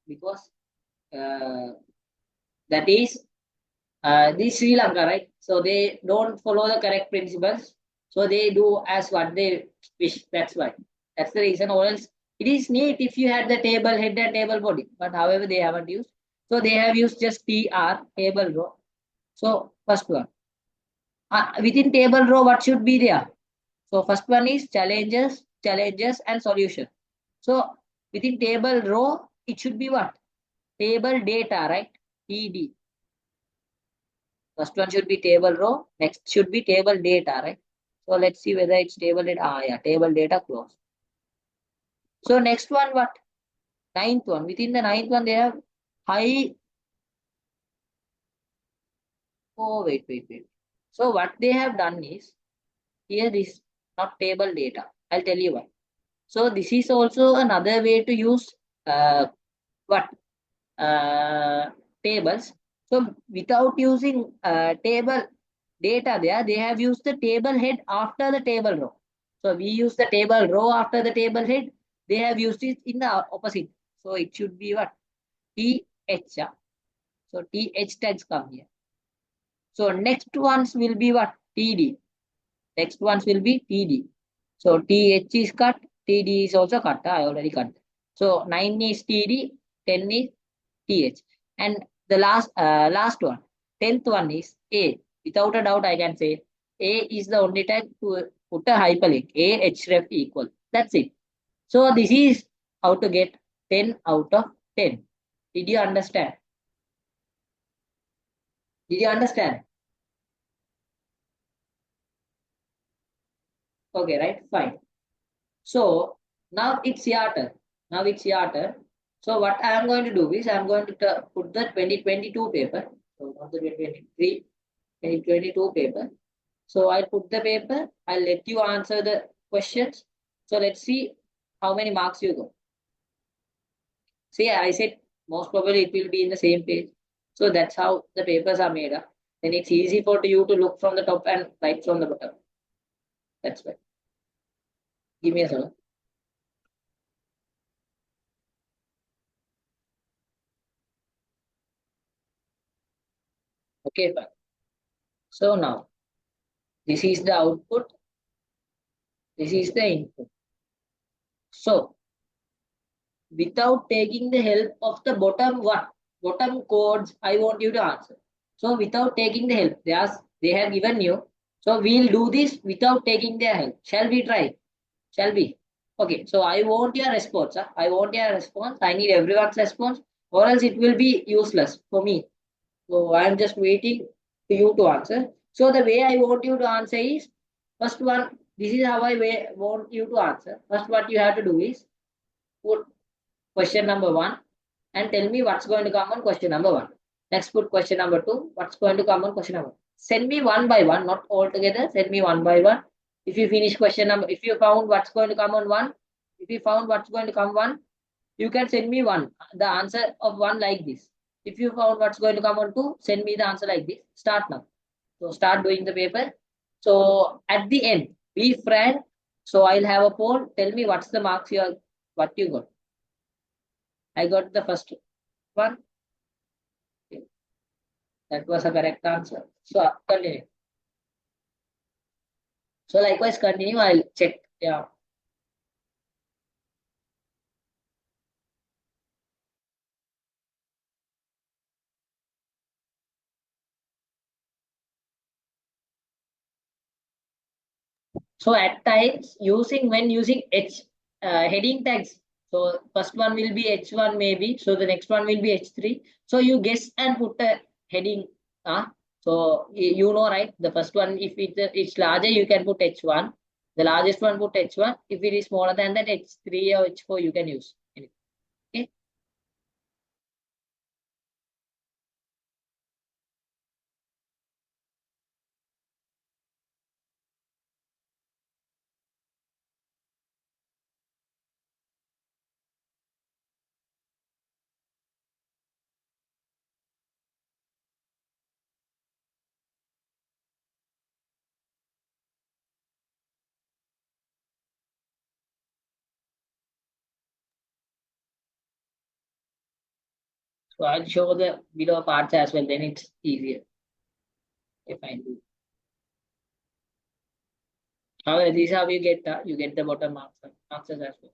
Because uh, that is this Sri Lanka, right? So they don't follow the correct principles. So they do as what they wish. That's why. That's the reason. Or else it is neat if you had the table head and table body. But however, they haven't used. So they have used just TR, table row. So first one. Within table row, what should be there? So first one is challenges and solution. So within table row, it should be what? Table data, right? TD. First one should be table row. Next should be table data, right? So let's see whether it's table data. Yeah, table data close. So next one, what? Ninth one. Within the ninth one, they have high. Oh, wait. So what they have done is here is not table data. I'll tell you why. So this is also another way to use what tables. So without using table data there, they have used the table head after the table row. So we use the table row after the table head. They have used it in the opposite. So it should be what? TH. So TH tags come here. So next ones will be what? TD. Next ones will be TD. So TH is cut, TD is also cut. I already cut. So 9 is TD, 10 is TH. And the last one, 10th one is A. Without a doubt, I can say A is the only tag to put a hyperlink. A href equal. That's it. So this is how to get 10 out of 10. Did you understand? Did you understand? Okay, right? Fine. So now it's your turn. Now it's your turn. So what I am going to do is I am going to put the 2022 paper. So not the 2023, 2022 paper. So I'll put the paper. I'll let you answer the questions. So let's see how many marks you got. See, I said most probably it will be in the same page. So that's how the papers are made up. Then it's easy for you to look from the top and write from the bottom. That's why. Give me a second. Okay, fine. So now this is the output. This is the input. So without taking the help of the bottom what? Bottom codes, I want you to answer. So without taking the help, they have given you. So we'll do this without taking their help. Shall we try? Shall we? Okay, so I want your response. Huh? I want your response. I need everyone's response, or else it will be useless for me. So I'm just waiting for you to answer. So the way I want you to answer is first one. This is how want you to answer. First, what you have to do is put question number one and tell me what's going to come on question number one. Next, put question number two. What's going to come on question number one? Send me one by one, not all together. Send me one by one. If you finish question number, if you found what's going to come on one, if you found what's going to come one, you can send me one, the answer of one like this. If you found what's going to come on two, send me the answer like this. Start now. So start doing the paper. So at the end, be frank. So I'll have a poll. Tell me what's the marks what you got. I got the first one. Okay. That was a correct answer. So continue. So likewise continue. I'll check. Yeah. So at times when using H heading tags, so first one will be H1 maybe, so the next one will be H3. So you guess and put a heading. So you know, right? The first one, if it's larger, you can put H1. The largest one put H1. If it is smaller than that, H3 or H4 you can use. Okay. So I'll show the below parts as well. Then it's easier if I do. However, this is how you get the bottom marks answers as well.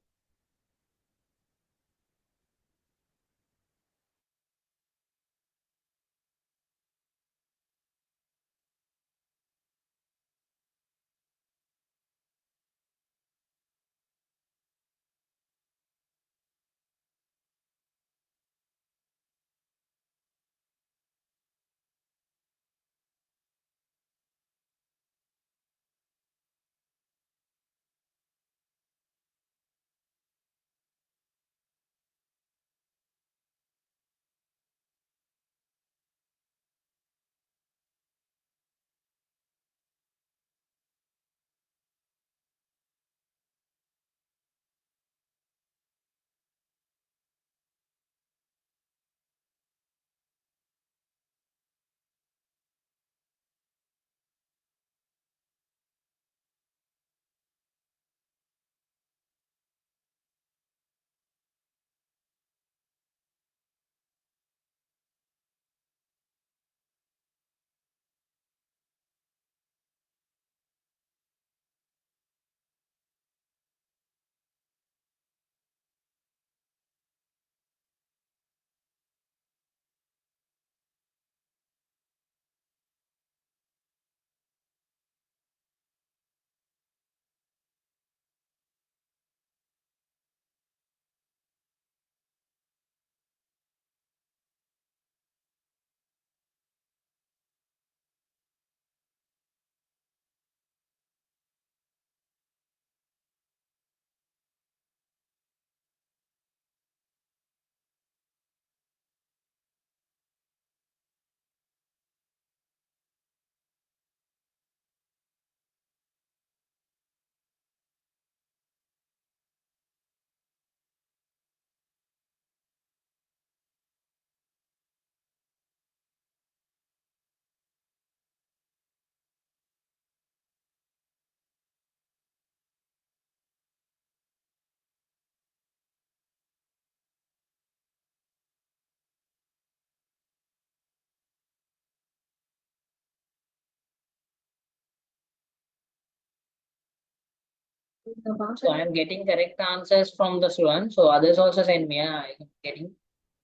So I am getting correct answers from the student. So others also send me. I am getting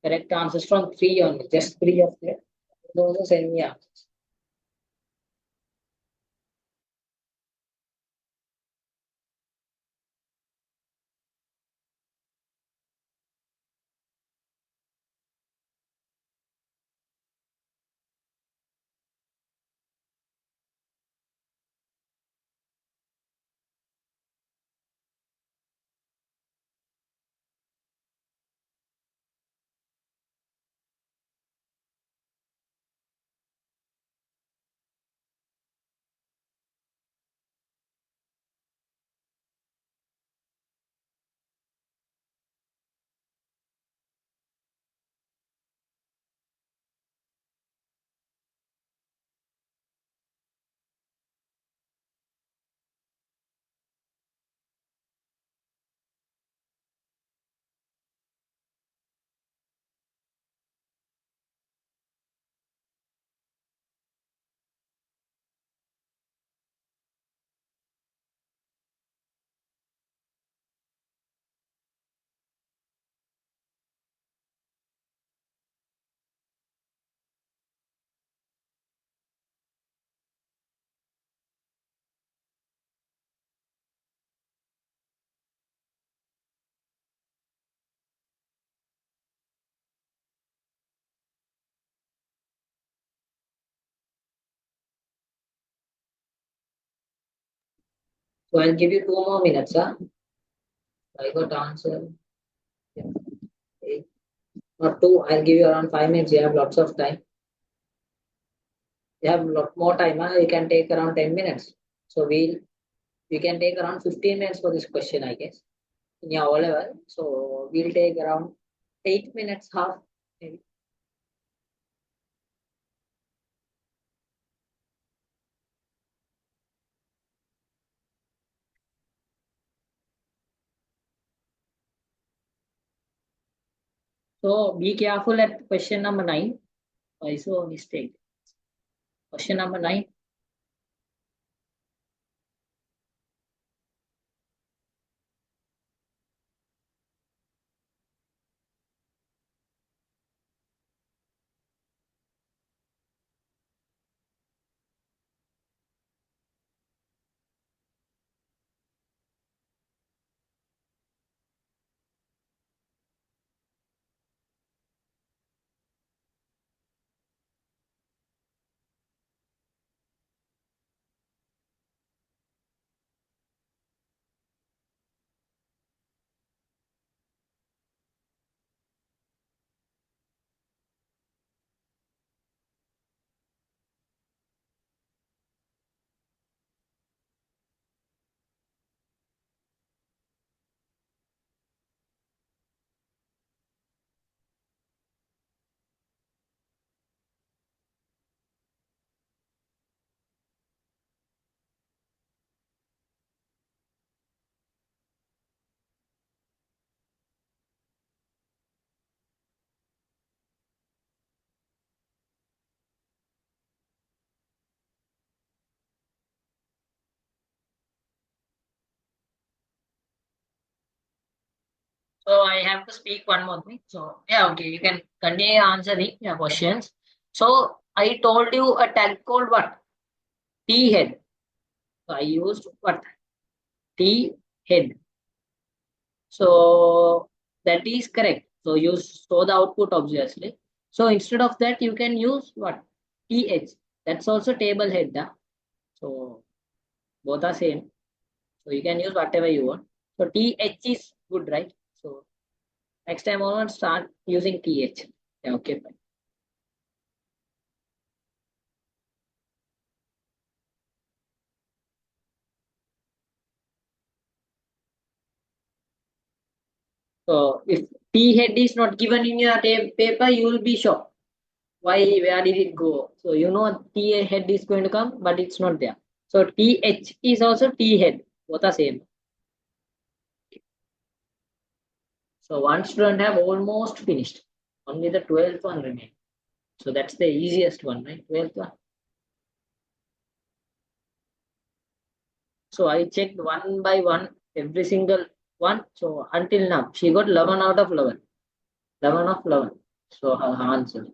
correct answers from three only, just three of them. Those also send me answers. So I'll give you 2 more minutes. I got answer. Yeah, eight. Not two. I'll give you around 5 minutes. You have lots of time. You have lot more time. You can take around 10 minutes. So we can take around 15 minutes for this question, I guess. In your O level. So we'll take around 8 minutes, half maybe. So be careful at question number 9. I saw a mistake. Question number 9. So I have to speak one more thing. So yeah, okay, you can continue answering your questions. So I told you a tag called what? T head. So I used what? T head. So that is correct. So you saw the output obviously. So instead of that, you can use what? TH. That's also table head. So both are same. So you can use whatever you want. So TH is good, right? So next time onward, start using TH. Yeah, okay, fine. So if T head is not given in your paper, you will be shocked. Why? Where did it go? So you know T head is going to come, but it's not there. So TH is also T head. Both are same. So one student have almost finished. Only the 12th one remains. So that's the easiest one, right? 12th one. So I checked one by one every single one. So until now, she got 11 out of 11. 11 of 11. So her answer.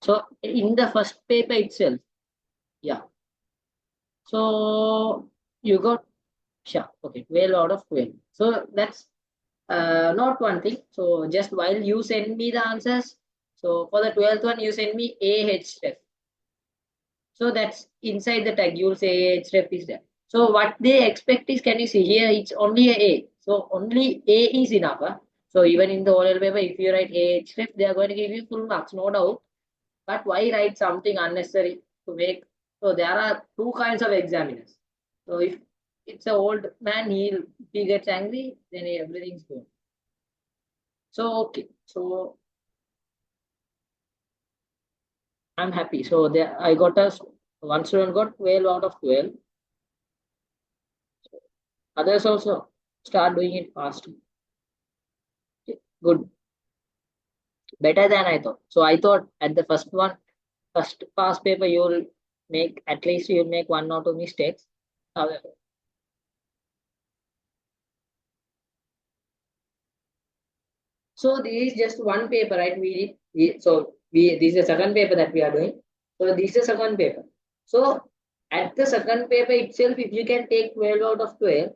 So in the first paper itself, yeah. So you got, sure, okay, 12 out of 12. So that's not one thing. So just while you send me the answers, so for the 12th one, you send me AHF. So that's inside the tag. You'll say AHF is there. So what they expect is, can you see here? It's only a A. So only A is enough. Huh? So even in the oral paper, if you write AHF, they are going to give you full marks, no doubt. But why write something unnecessary to make? So there are two kinds of examiners. So if it's an old man, if he gets angry, then everything's good. So okay, so I'm happy. So there, I got a one student got 12 out of 12. Others also start doing it fast. Good, better than I thought. So I thought at the first one, first pass paper, you'll make at least you'll make one or two mistakes. However, so this is just one paper, right? This is the second paper that we are doing. So this is the second paper. So at the second paper itself, if you can take 12 out of 12,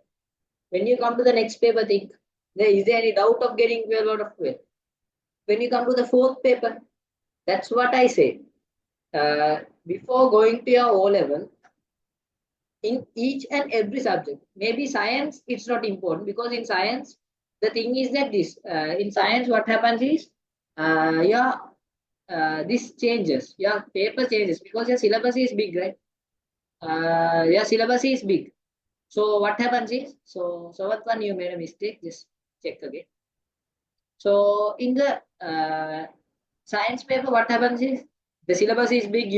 when you come to the next paper, think, is there any doubt of getting 12 out of 12? When you come to the fourth paper, that's what I say. Before going to your O level, in each and every subject, maybe science, it's not important, because in science, the thing is that in science, what happens is, yeah, this changes, yeah, paper changes, because your syllabus is big, right? Your syllabus is big. So what happens is, so what one you made a mistake, just check again. So in the science paper, what happens is, the syllabus is big.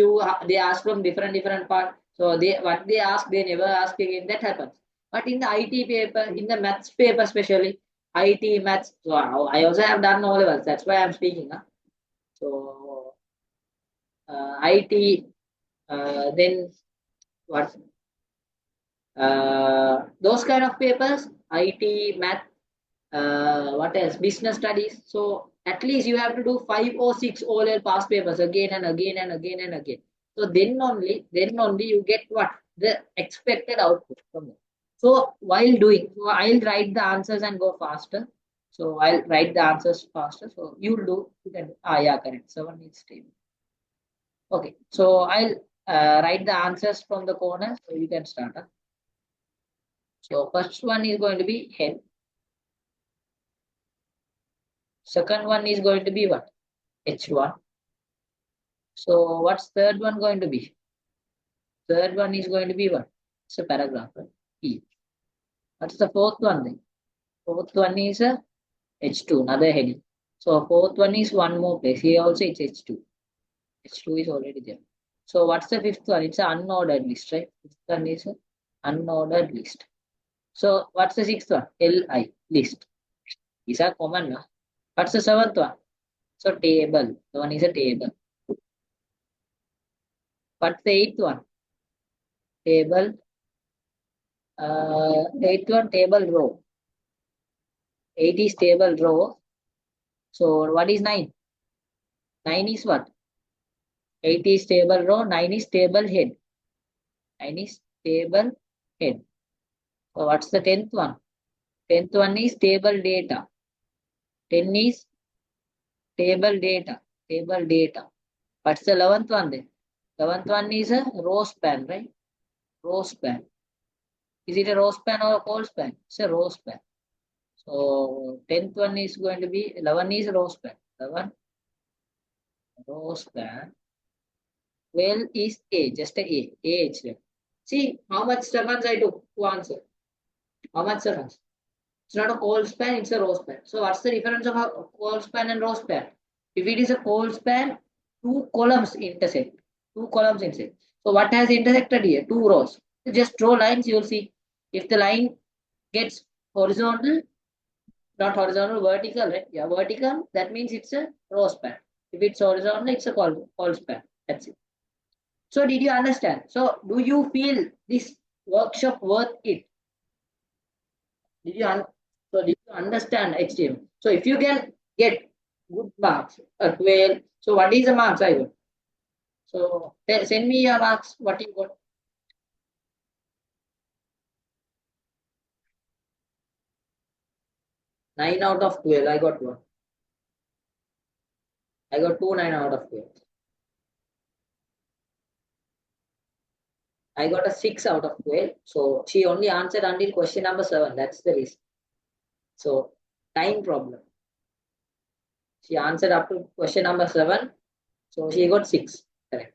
They ask from different part. So they what they ask, they never ask again. That happens. But in the IT paper, in the maths paper especially, IT maths. So I also have done all levels. That's why I'm speaking. Huh? So IT, then what? Those kind of papers, IT, math, what else? Business studies. So at least you have to do 5 or 6 OL past papers again and again and again and again. So then only you get what? The expected output from it. So while doing, so I'll write the answers and go faster. So I'll write the answers faster. So you'll do, you can, yeah, correct. 7 is stable. Okay. So I'll write the answers from the corner. So you can start. Huh? So first one is going to be head. Second one is going to be what? H1. So what's third one going to be? Third one is going to be what? It's a paragraph, right? E. What's the fourth one then? Fourth one is a H2, another heading. So fourth one is one more place. Here also it's H2. H2 is already there. So what's the fifth one? It's an unordered list, right? Fifth one is an unordered list. So what's the sixth one? LI, list. These are common, no? What's the seventh one? So table. The one is a table. What's the eighth one? Table. Eighth one, table row. 8 is table row. So what is 9? 9 is what? 8 is table row, 9 is table head. 9 is table head. So what's the 10th one? 10th one is table data. 10 is table data. Table data. What's the 11th one then? 11th one is a row span, right? Row span. Is it a row span or a col span? It's a row span. So 10th one is going to be 11 is row span. 11 row span. 12 is A, just a A, AH. See how much seconds I took to answer. How much seconds? It's not a call span, it's a row span. So what's the difference of a call span and row span? If it is a call span, two columns intersect. Two columns intersect. So what has intersected here? Two rows. So just draw lines, you'll see. If the line gets horizontal, not horizontal, vertical, right? Yeah, vertical, that means it's a row span. If it's horizontal, it's a call span. That's it. So did you understand? So do you feel this workshop worth it? Did you so did you understand HTML? So if you can get good marks, 12. So what is the marks I got? So send me your marks. What you got? 9 out of 12. I got one. I got 2 9 out of 12. I got a 6 out of 12. So she only answered until question number 7. That's the reason. So time problem. She answered up to question number 7. So she got 6. Correct.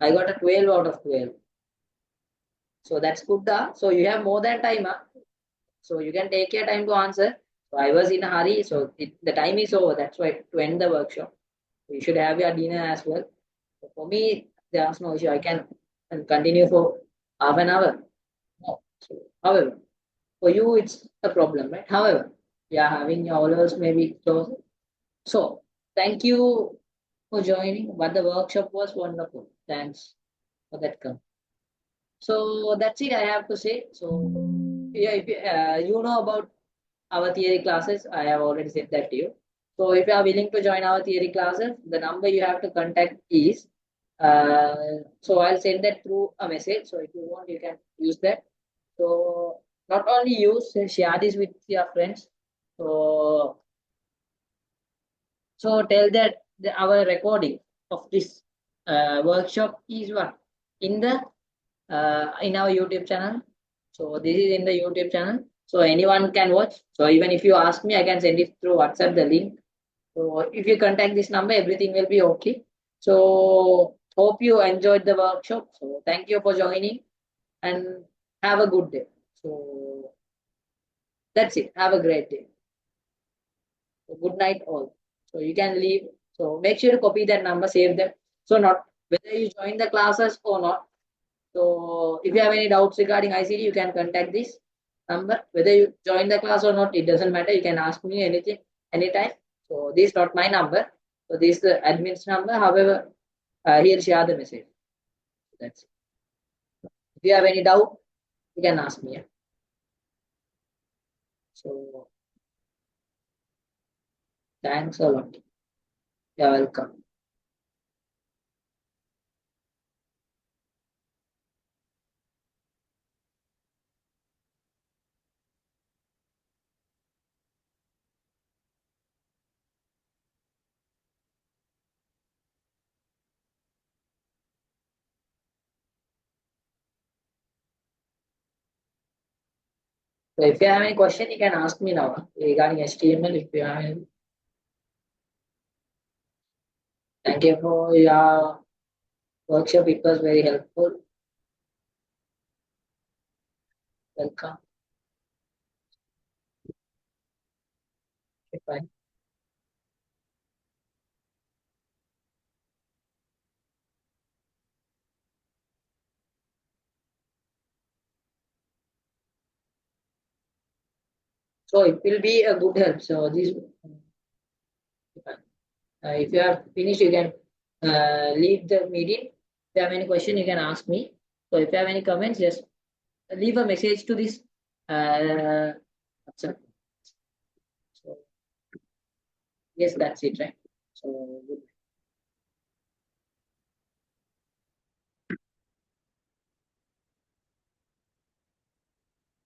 I got a 12 out of 12. So that's good. So you have more than time. So you can take your time to answer. So I was in a hurry. So the time is over. That's why to end the workshop. You should have your dinner as well. So for me, there's no issue. I can continue for half an hour. No. So, however, for you, it's a problem, right? However, yeah, having your hours maybe close. So thank you for joining. But the workshop was wonderful. Thanks for that. Come. So that's it. I have to say. So yeah, if you know about our theory classes, I have already said that to you. So if you are willing to join our theory classes, the number you have to contact is. So I'll send that through a message. So if you want, you can use that. So not only use, share this with your friends. So tell that our recording of this workshop is what in the in our YouTube channel. So this is in the YouTube channel. So anyone can watch. So even if you ask me, I can send it through WhatsApp the link. So if you contact this number, everything will be okay. So hope you enjoyed the workshop. So thank you for joining and have a good day. So that's it. Have a great day. So good night all. So you can leave. So make sure to copy that number, save them. So not whether you join the classes or not. So if you have any doubts regarding ICD, you can contact this number. Whether you join the class or not, it doesn't matter. You can ask me anything, anytime. So this is not my number. So this is the admin's number. However, he'll share the message. That's it. If you have any doubt, you can ask me. Yeah? So thanks a lot. You're welcome. So if you have any question, you can ask me now regarding HTML. If you have any, thank you for your workshop. It was very helpful. Welcome. Okay, fine. So it will be a good help. So this, if you have finished, you can leave the meeting. If you have any question, you can ask me. So if you have any comments, just leave a message to this. WhatsApp. So yes, that's it, right? So good.